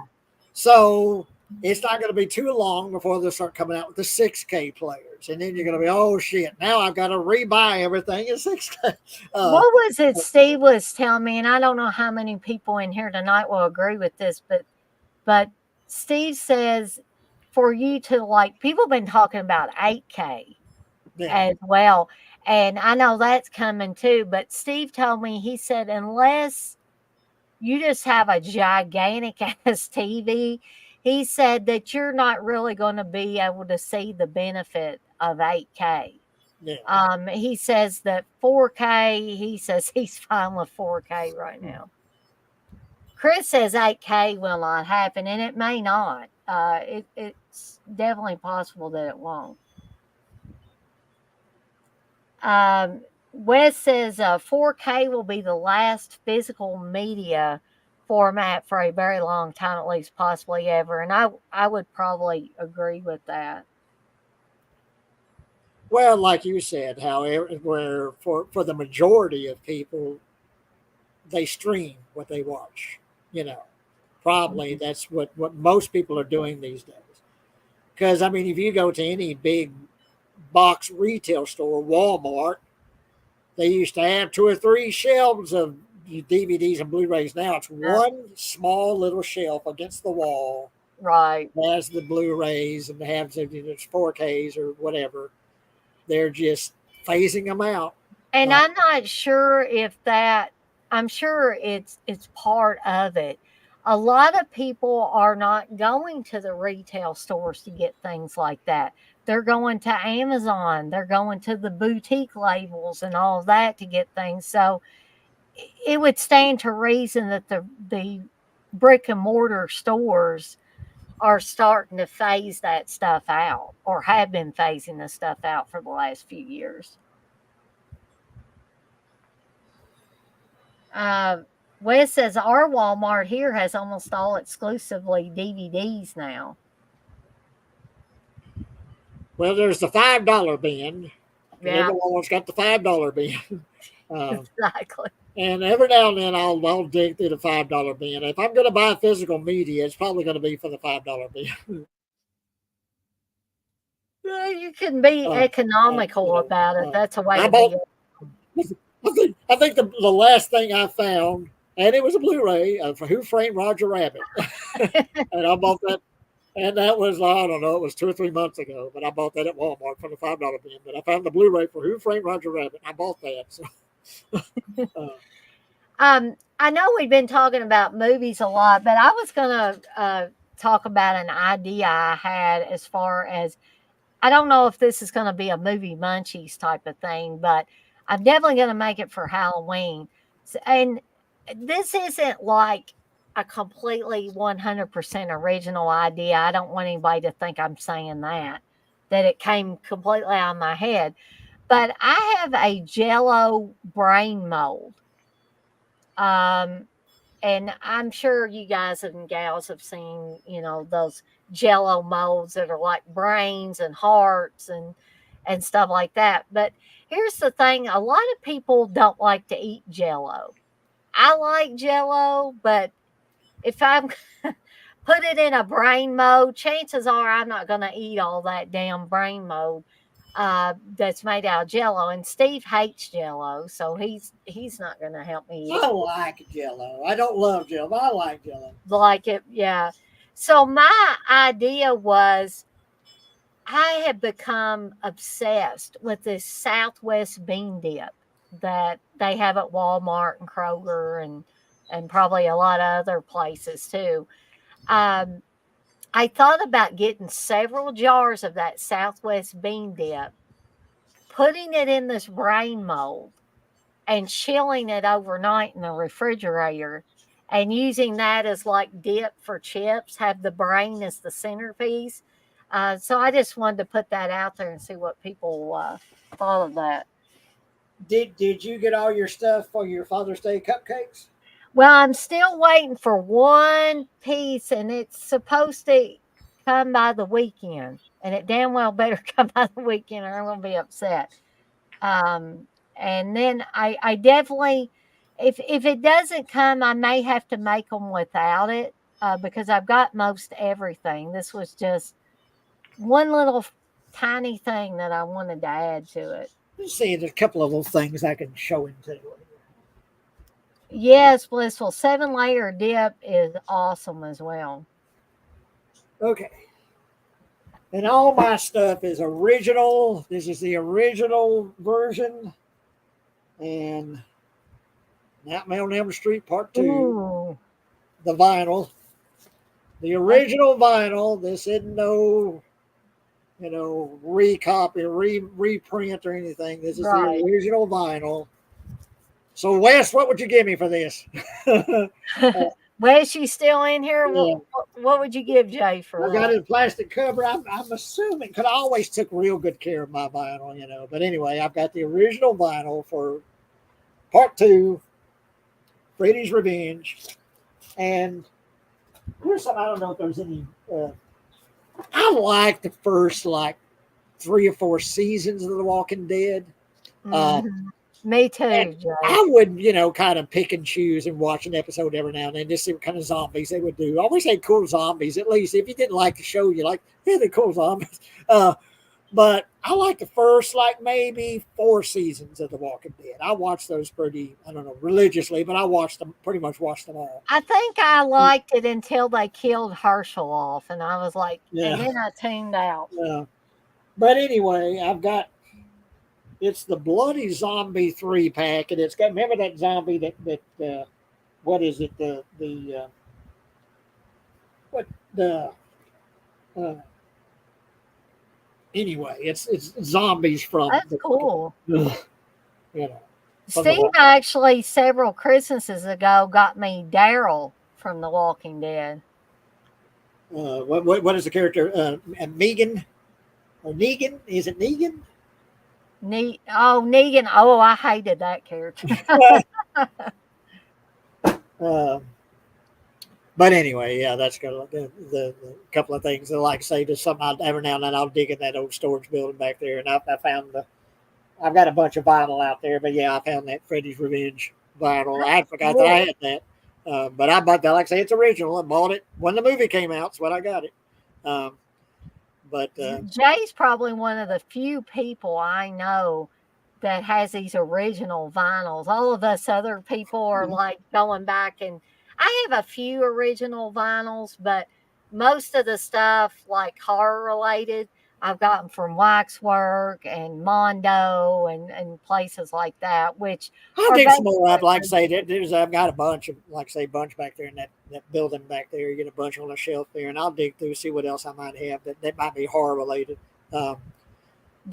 So it's not going to be too long before they start coming out with the 6K players. And then you're going to be, oh, shit, now I've got to rebuy everything in 6K. Uh, What was it Steve was telling me? And I don't know how many people in here tonight will agree with this, but Steve says for you to like people have been talking about 8K yeah, as well. And I know that's coming too. But Steve told me, he said, unless you just have a gigantic ass TV, he said that you're not really going to be able to see the benefit of 8K. yeah. He says that 4K, he says he's fine with 4K right now. Chris says 8K will not happen, and it may not. It's definitely possible that it won't. Wes says 4K will be the last physical media format for a very long time, at least possibly ever. And I would probably agree with that. Well, like you said, however, where for the majority of people, they stream what they watch. You know, probably Mhm. that's what most people are doing these days. Because I mean, if you go to any big box retail store, Walmart, they used to have two or three shelves of DVDs and Blu-rays. Now it's Uh, one small little shelf against the wall right. that has the Blu-rays and has it's 4Ks or whatever. They're just phasing them out. And Uh, I'm not sure if that I'm sure it's part of it. A lot of people are not going to the retail stores to get things like that. They're going to Amazon, they're going to the boutique labels and all of that to get things. So it would stand to reason that the brick and mortar stores are starting to phase that stuff out or have been phasing the stuff out for the last few years. Uh, Wes says our Walmart here has almost all exclusively DVDs now. well, there's the $5 bin because Yeah, everyone's got the $5 bin. Uh, exactly. and every now and then I'll dig through the $5 bin. If I'm going to buy physical media, it's probably going to be for the $5 bin. Well, you can be uh, economical about it. That's a way I to bought. be. I think the last thing I found, and it was a Blu-ray of Who Framed Roger Rabbit, and I bought that. And that was, I don't know, it was 2 or 3 months ago, but I bought that at Walmart for the $5 bin. But I found the Blu-ray for Who Framed Roger Rabbit. I bought that. So, uh, I know we've been talking about movies a lot, but I was gonna talk about an idea I had as far as I don't know if this is gonna be a movie munchies type of thing, but I'm definitely gonna make it for Halloween. And this isn't like a completely 100% original idea. I don't want anybody to think I'm saying that it came completely out of my head. But I have a Jello brain mold. Um, and I'm sure you guys and gals have seen, those Jello molds that are like brains and hearts and stuff like that. But here's the thing: a lot of people don't like to eat Jello. I like Jello, but if I'm put it in a brain mode, chances are I'm not going to eat all that damn brain mode that's made out of Jello. And Steve hates Jello, so he's not going to help me eat I like Jello. I don't love Jello, but I like Jello. like it. Yeah. So my idea was I have become obsessed with this Southwest bean dip that they have at Walmart and Kroger and probably a lot of other places too. Um, I thought about getting several jars of that Southwest bean dip, putting it in this brain mold, and chilling it overnight in the refrigerator and using that as like dip for chips, have the brain as the centerpiece. So I just wanted to put that out there and see what people thought of that. Did you get all your stuff for your Father's Day cupcakes? Well, I'm still waiting for one piece, and it's supposed to come by the weekend. And it damn well better come by the weekend, or I'm going to be upset. And then I definitely, if it doesn't come, I may have to make them without it because I've got most everything. This was just one little tiny thing that I wanted to add to it. Let's see, there's a couple of little things I can show him too. Yes, Blissful 7-layer dip is awesome as well. Okay. And all my stuff is original. This is the original version. And Nightmare on Elm Street Part 2. Ooh, The vinyl. The original vinyl. This isn't no, recopy, reprint or anything. This is right. the original vinyl. So, Wes, what would you give me for this? Well, is she still in here? Yeah. What would you give Jay for I got that? it in plastic cover. I'm assuming, because I always took real good care of my vinyl, But anyway, I've got the original vinyl for Part 2, Freddy's Revenge. And here's something, I don't know if there's any. I like the first, 3 or 4 seasons of The Walking Dead. Mhm. Me too, Jay. I would, kind of pick and choose and watch an episode every now and then, just see what kind of zombies they would do. I always had cool zombies, at least. If you didn't like the show, you like, yeah, they're cool zombies. But I like the first, maybe 4 seasons of The Walking Dead. I watched those pretty, I don't know, religiously, but I pretty much watched them all. I think I liked it until they killed Herschel off, and I was like, and then I tuned out. Yeah. But anyway, it's the Bloody Zombie 3-pack, and it's got, remember that zombie that what is it, anyway, it's zombies from That's cool. From Steve actually several Christmases ago got me Daryl from The Walking Dead. What is the character? Megan or Negan? Is it Negan? Negan. Oh, I hated that character. But anyway, yeah, that's kind of the couple of things that, like I say, just something every now and then I'll dig in that old storage building back there, and I found I've got a bunch of vinyl out there, but yeah, I found that Freddy's Revenge vinyl. I had forgot that I had that, but I bought that. Like I say, it's original. I bought it when the movie came out. That's when I got it. But Jay's probably one of the few people I know that has these original vinyls. All of us other people are like going back, and I have a few original vinyls, but most of the stuff like horror related, I've gotten from Waxwork and Mondo and places like that, which I'll are dig some more. I'd like to basically say I've got a bunch of, like say, bunch back there in that building back there. You get a bunch on a shelf there, and I'll dig through see what else I might have that might be horror related. Um,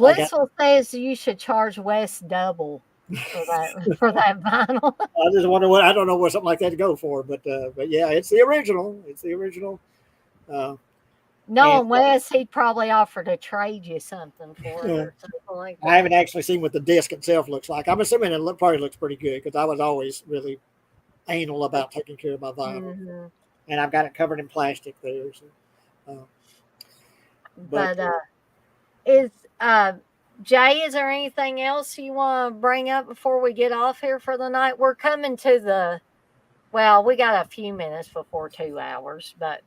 I got. Blissful says you should charge Wes double for that for that vinyl. I just wonder what I don't know what something like that to go for, but yeah, it's the original. It's the original. Uh, and Knowing Wes, he'd probably offer to trade you something for it uh, or something like I that. haven't actually seen what the disc itself looks like. I'm assuming probably looks pretty good because I was always really anal about taking care of my vinyl, Hmm. and I've got it covered in plastic there. So, uh, but But is Jay, is there anything else you want to bring up before we get off here for the night? We're coming to the well, we got a few minutes before 2 hours, but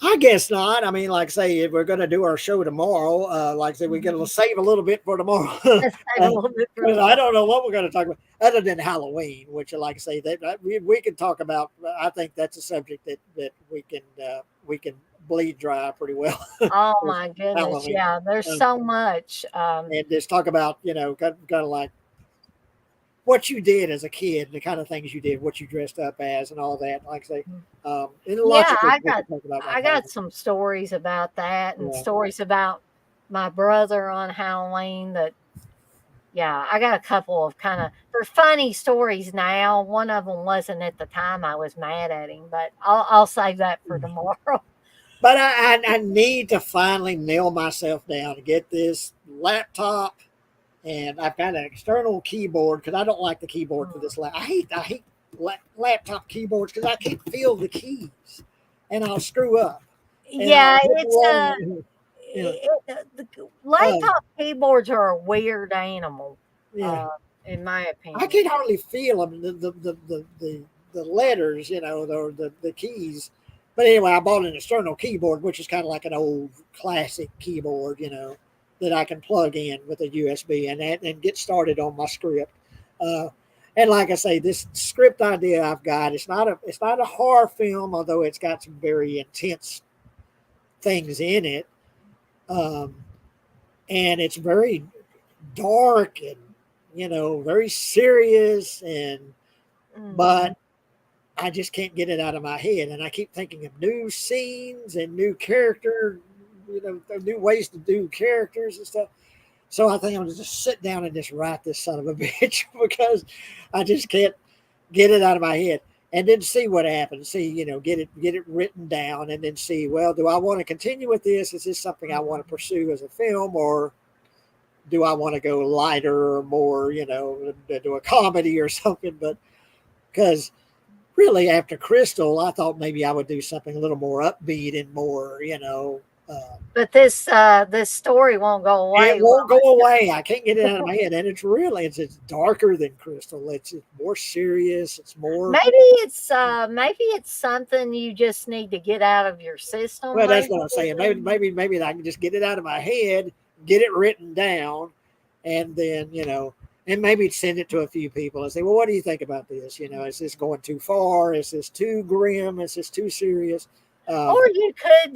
I guess not. I mean, like say, if we're going to do our show tomorrow, like I say, we got to save a little bit for tomorrow. let's save a little bit for I tomorrow. don't know what we're going to talk about other than Halloween, which, like I say, that we can talk about. I think that's a subject that we can bleed dry pretty well. Oh my goodness, Halloween, yeah, there's um, so much. and just talk about kind of like what you did as a kid, the kind of things you did, what you dressed up as, and all that. Like I say, and lots Yeah, of things we can talk about like I got Halloween. some stories about that and Yeah. stories about my brother on Halloween that yeah, I got a couple of kind of they're funny stories now. One of them wasn't at the time I was mad at him, but I'll save that for tomorrow. But I need to finally nail myself down to get this laptop, and I've got an external keyboard because I don't like the keyboard for this. I hate laptop keyboards because I can't feel the keys, and I'll screw up, and I'll Yeah, hit the it's wrong. You know, the um, laptop keyboards are a weird animal, yeah, uh, in my I opinion. can hardly feel them. The letters, the keys. But anyway, I bought an external keyboard, which is kind of like an old classic keyboard, that I can plug in with a USB and get started on my script. Uh, and like I say, this script idea I've got, it's not a horror film, although it's got some very intense things in it, um, and it's very dark and very serious Hmm. but I just can't get it out of my head, and I keep thinking of new scenes and new character, new ways to do characters and stuff. So I think I'm gonna just sit down and just write this son of a bitch because I just can't get it out of my head, and then see what happens. See, get it written down, and then see. Well, do I want to continue with this? Is this something I want to pursue as a film, or do I want to go lighter or more, do a comedy or something? But because really after Crystal, I thought maybe I would do something a little more upbeat and more, But this story won't go it away. won't go away. I can't get it out of my head, and it's darker than Crystal. It's more serious. It's more. Maybe it's something you just need to get out of your system. Well, that's Maybe what I'm saying. Maybe I can just get it out of my head, get it written down, and then and maybe send it to a few people and say, well, what do you think about this? Is this going too far? Is this too grim? Is this too serious? Um, or you could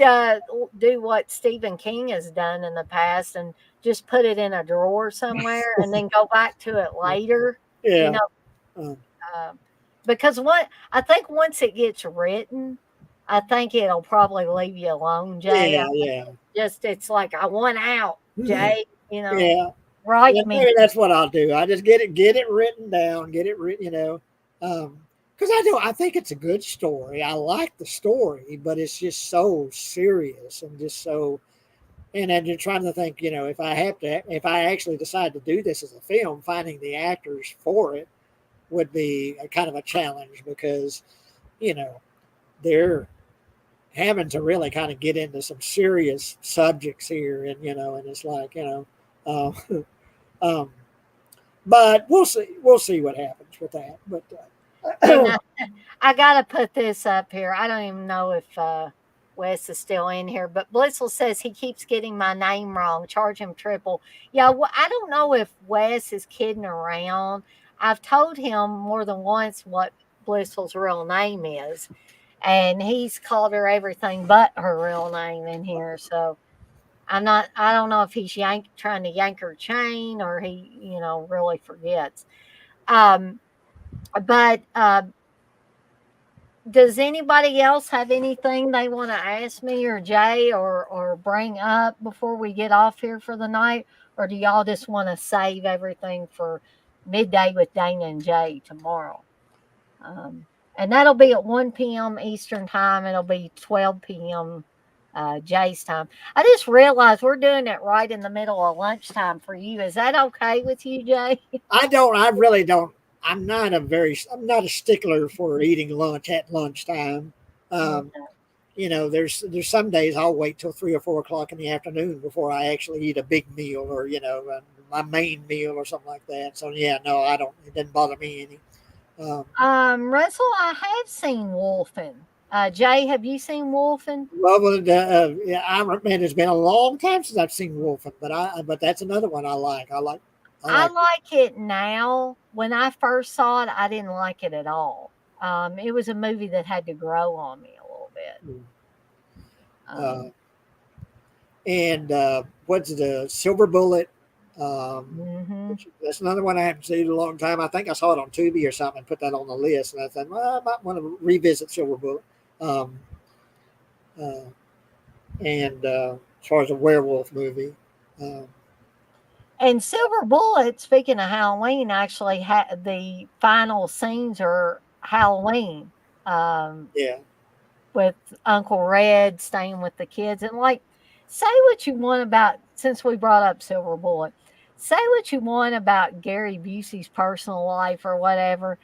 do what Stephen King has done in the past and just put it in a drawer somewhere and then go back to it later. You yeah, know, um, uh, because what I think once it gets written, I think it'll probably leave you alone, Jay. yeah, yeah, It's like I want out, Jay. You know, yeah. write Yeah, me. maybe that's what I'll do. I just get it written down, get it written, because I think it's a good story. I like the story, but it's just so serious and just so. And I'm just trying to think, if I actually decide to do this as a film, finding the actors for it would be a kind of a challenge because, you know, they're having to really kind of get into some serious subjects here, and it's like, um, but we'll see what happens with that. But And I gotta put this up here. I don't even know if Wes is still in here, but Blissel says he keeps getting my name wrong. Charge him triple. Yeah, I don't know if Wes is kidding around. I've told him more than once what Blissel's real name is, and he's called her everything but her real name in here. So I don't know if he's trying to yank her chain or he, really forgets. Um, but does anybody else have anything they want to ask me or Jay or bring up before we get off here for the night? Or do y'all just want to save everything for midday with Dana and Jay tomorrow? Um, and that'll be at 1 p.m. Eastern time. It'll be 12 p.m. Jay's time. I just realized we're doing it right in the middle of lunchtime for you. Is that okay with you, Jay? I really don't. I'm not a stickler for eating lunch at lunchtime. Um, there's some days I'll wait till 3 or 4 o'clock in the afternoon before I actually eat a big meal or my main meal or something like that. So yeah, no, I don't. It doesn't bother me any. Um, Russell, I have seen Wolfen. Jay, have you seen Wolfen? yeah, man, it's been a long time since I've seen Wolfen, but that's another one I like. I I like. like it now. When I first saw it, I didn't like it at all. It was a movie that had to grow on me a little bit. Uh, Um, and what's the Silver Bullet? Um, hmm that's another one I haven't seen in a long time. I think I saw it on Tubi or something and put that on the list. And I thought, well, I might want to revisit Silver Bullet. Um, uh, and as far as a werewolf movie, um, And Silver Bullet, speaking of Halloween, actually the final scenes are Halloween. Um, yeah. with Uncle Red staying with the kids. And like, say what you want about, since we brought up Silver Bullet, say what you want about Gary Busey's personal life or whatever.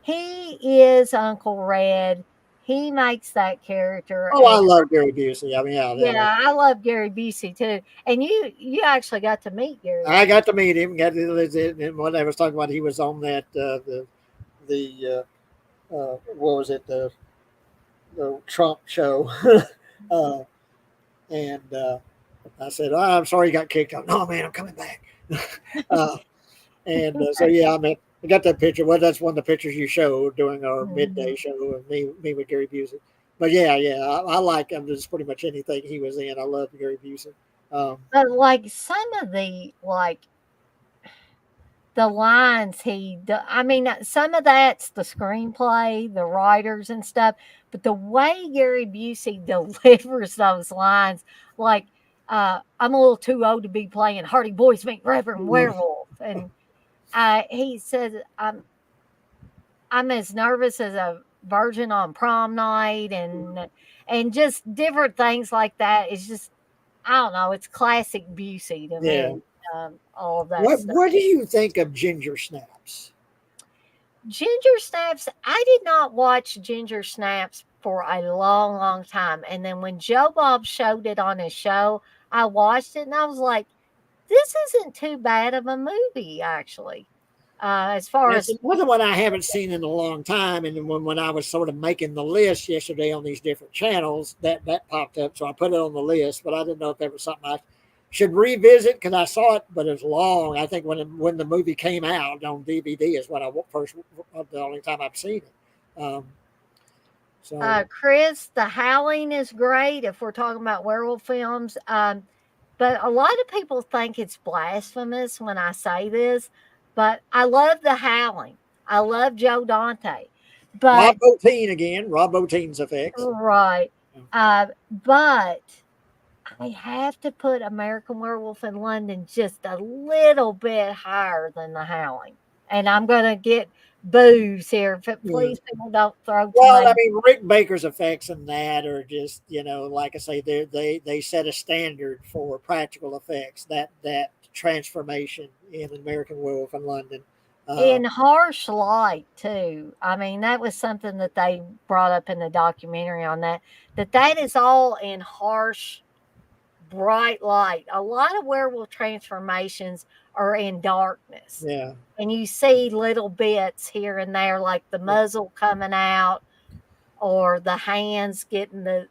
He is Uncle Red. He makes that character. Oh, I And love Gary Busey. I mean, yeah, I mean, yeah, I love Gary Busey too. And you actually got to meet Gary I Busey. got to meet him. And when I was talking about, he was on that the what was it the Trump show, uh, and I said, oh, I'm sorry you got kicked out. No, man, I'm coming back. uh, and so yeah, I mean, I got that picture. Well, that's one of the pictures you showed during our Mhm. midday show of me with Gary Busey. But yeah, I like him. Just pretty much anything he was in. I love Gary Busey. But like some of the lines I mean, some of that's the screenplay, the writers and stuff, but the way Gary Busey delivers those lines, like, I'm a little too old to be playing Hardy Boys Meet Reverend Werewolf, and he says, I'm as nervous as a virgin on prom night, and just different things like that. It's just, I don't know, it's classic Busey to Yeah. me, all of that stuff. What do you think of Ginger Snaps? Ginger Snaps, I did not watch Ginger Snaps for a long, long time. And then when Joe Bob showed it on his show, I watched it and I was like, this isn't too bad of a movie, actually. As far That's as, another one I haven't seen in a long time. And when I was sort of making the list yesterday on these different channels, that popped up. So I put it on the list, but I didn't know if there was something I should revisit because I saw it, but it's long. I think when the movie came out on DVD is when I first, the only time I've seen it. So Chris, The Howling is great if we're talking about werewolf films. But a lot of people think it's blasphemous when I say this, but I love The Howling. I love Joe Dante. Rob But Bottin again, Rob Bottin's effects. right. But I have to put American Werewolf in London just a little bit higher than The Howling. And I'm going to get boos here. Yeah. Please, people don't throw Well, I tomatoes. mean, Rick Baker's effects in that are just, like I say, they set a standard for practical effects. That transformation in American Werewolf in London. Uh, In harsh light, too. I mean, that was something that they brought up in the documentary on that is all in harsh, bright light. A lot of werewolf transformations are in darkness. yeah, And you see little bits here and there, like the yeah, muzzle coming out or the hands getting the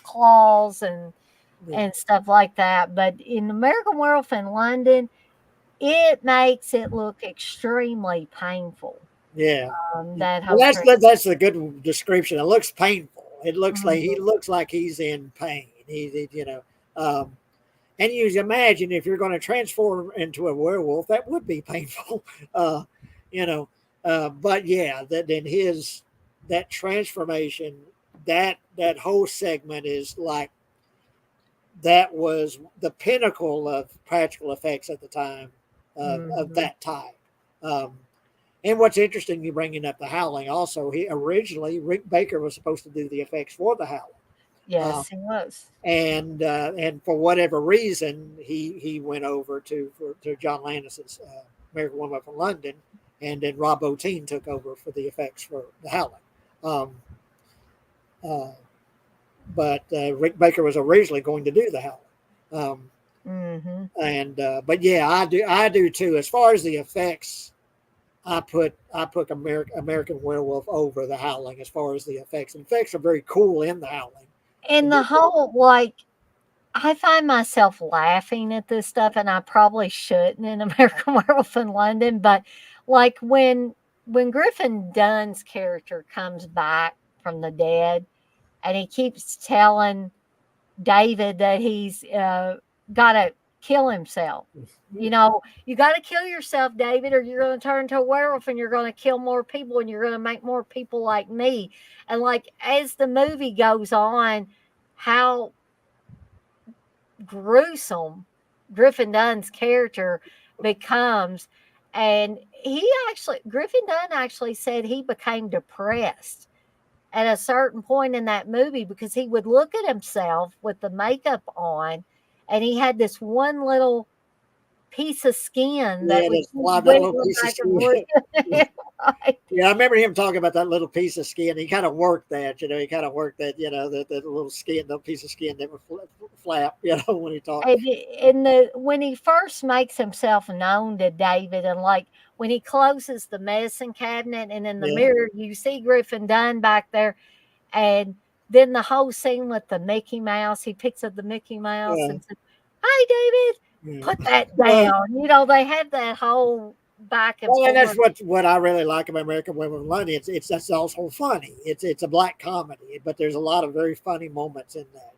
claws yeah, and stuff like that. But in American Werewolf in London, it makes it look extremely painful. Yeah. That Well, whole that's a good description. It looks painful. It looks like he Mhm. looks like he's in pain. Um, and you imagine if you're going to transform into a werewolf, that would be painful. Uh, you know, but yeah, that then his that transformation, that whole segment is like that was the pinnacle of practical effects at the time of Mhm. that type. Um, and what's interesting, you bringing up the Howling. Also, he originally Rick Baker was supposed to do the effects for the Howling, uh, Yes, he was. and for whatever reason, he went over to John Landis's American Woman from London, and then Rob Bottin took over for the effects for the Howling. Um, uh, but Rick Baker was originally going to do the Howling. Um, Mhm. and but yeah, I do too. As far as the effects, I put American Werewolf over the Howling as far as the effects. The effects are very cool in the Howling. And the whole, like, I find myself laughing at this stuff, and I probably shouldn't in American Werewolf in London, but, like, when Griffin Dunn's character comes back from the dead, and he keeps telling David that he's gotta kill himself. You know, you gotta kill yourself, David, or you're gonna turn into a werewolf and you're gonna kill more people and you're gonna make more people like me. And like as the movie goes on, how gruesome Griffin Dunn's character becomes. And Griffin Dunn actually said he became depressed at a certain point in that movie because he would look at himself with the makeup on and he had this one little piece of skin that Yeah, would that's keep why that little wiggling piece of back and forth. skin. Right. Yeah, I remember him talking about that little piece of skin. He kind of worked that, he kind of worked that, that little skin, the piece of skin that would flap, when he talked. And in the when he first makes himself known to David, and like when he closes the medicine cabinet, and in the Yeah, mirror you see Griffin Dunn back there, and then the whole scene with the Mickey Mouse, he picks up the Mickey Mouse yeah, and says, "Hi, David, yeah. put that Uh, down." They have that whole back and well, and that's forth. what I really like about American Women of London. It's that's also funny. It's a black comedy, but there's a lot of very funny moments in that.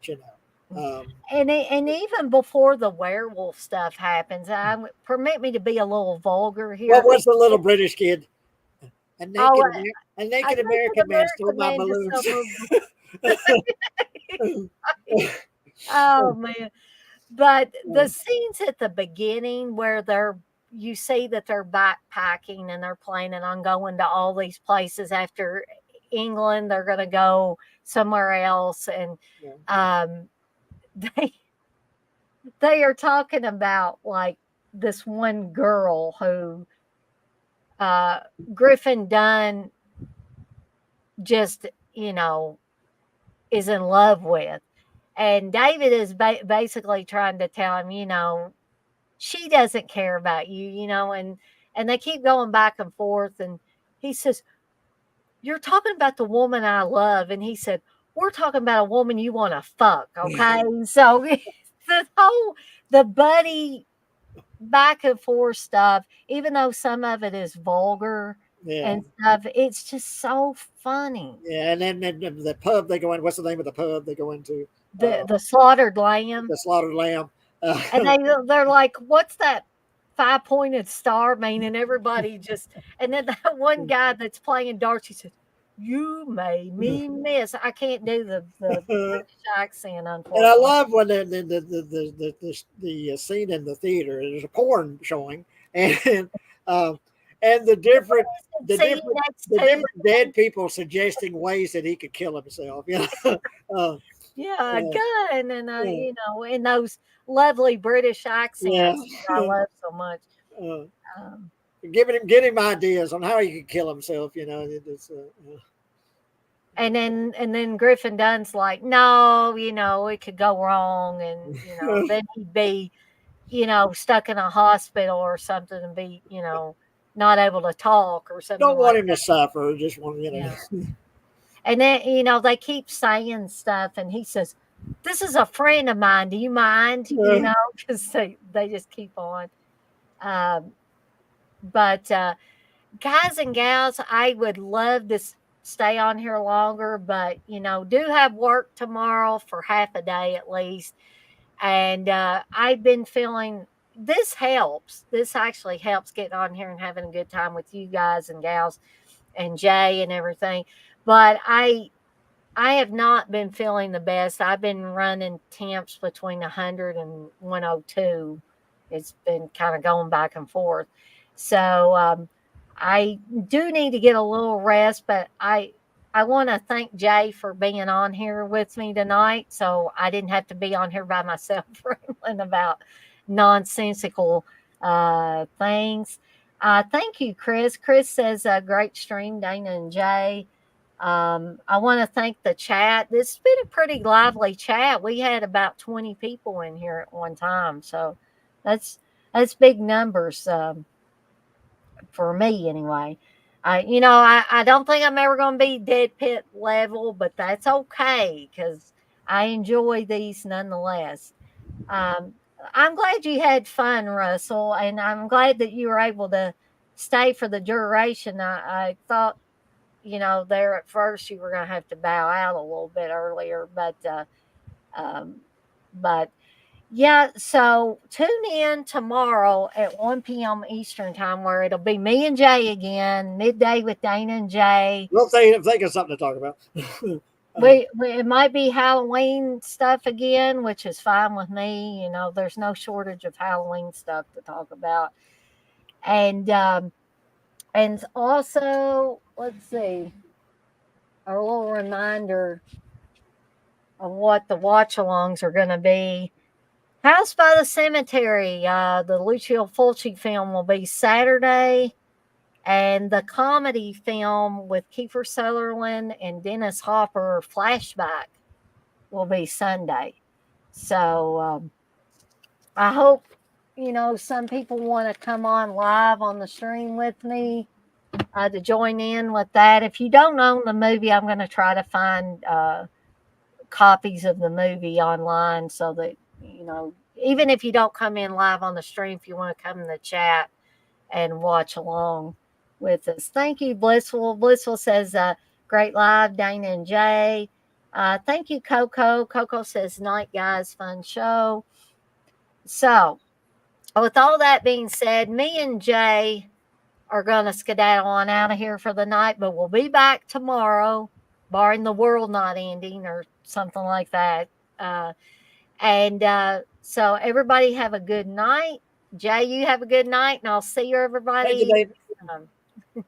And even before the werewolf stuff happens, permit me to be a little vulgar What here. was the little British kid? Oh, A I naked think an American man stole American my man just balloons. so Oh man. But the scenes at the beginning where you see that they're backpacking and they're planning on going to all these places after England, they're going to go somewhere else, and Yeah. um, they they are talking about like this one girl who uh, Griffin Dunn just is in love with, and David is basically trying to tell him, she doesn't care about you, and they keep going back and forth, and he says, "You're talking about the woman I love," and he said, "We're talking about a woman you want to fuck, okay?" So the buddy back and forth stuff, even though some of it is vulgar Yeah. and stuff, it's just so funny. Yeah, and then the pub they go in. What's the name of the pub they go into? The Uh, the slaughtered lamb, the Slaughtered Lamb. and they're like, "What's that five-pointed star mean?" And everybody just, and then that one guy that's playing darts, he said, "You made me miss." I can't do the British accent, And I unfortunately. love when the scene in the theater. There's a porn showing, and um, and the See you different next the different Tuesday. dead people suggesting ways that he could kill himself. Uh, Yeah, a uh, gun, and uh, in those lovely British yeah. accents that I love so much. Uh, Um, Giving him ideas on how he could kill himself. and then Griffin Dunn's like, "No, it could go wrong, and then he'd be, stuck in a hospital or something and be, not able to talk or something Don't like want him to that." suffer. Just want Yeah. And then, they keep saying stuff, and he says, "This is a friend of mine. Do you mind?" Because they just keep on. Um, but guys and gals, I would love to stay on here longer, but do have work tomorrow for half a day at least. And I've been feeling this helps. This actually helps getting on here and having a good time with you guys and gals and Jay and everything. But I have not been feeling the best. I've been running temps between 100 and 102. It's been kind of going back and forth. So I do need to get a little rest, but I want to thank Jay for being on here with me tonight. So I didn't have to be on here by myself rambling about nonsensical things. Thank you, Chris. Chris says, great stream, Dana and Jay. I want to thank the chat. This has been a pretty lively chat. We had about 20 people in here at one time, so that's that's big numbers for me anyway. I don't think I'm ever going to be dead pit level, but that's okay because I enjoy these nonetheless. Um, I'm glad you had fun, Russell, and I'm glad that you were able to stay for the duration. I thought there at first you were going to have to bow out a little bit earlier, um, but yeah. So tune in tomorrow at 1 p.m. Eastern time, where it'll be me and Jay again, midday with Dana and Jay. Well, think of something to talk about. We it might be Halloween stuff again, which is fine with me. There's no shortage of Halloween stuff to talk about, and also let's see a little reminder of what the watch alongs are going to be. House by the Cemetery, the Lucio Fulci film will be Saturday, and the comedy film with Kiefer Sutherland and Dennis Hopper, Flashback, will be Sunday. So I hope some people want to come on live on the stream with me to join in with that. If you don't own the movie, I'm going to try to find copies of the movie online so that even if you don't come in live on the stream, if you want to come in the chat and watch along with us. Thank you, Blissful says great live, Dana and Jay. Thank you, Coco says night, guys, fun show. So with all that being said, me and Jay are going to skedaddle on out of here for the night, but we'll be back tomorrow, barring the world not ending or something like that. Uh, and so everybody have a good night. Jay, you have a good night, and I'll see you Thank you, everybody. Dave. Um,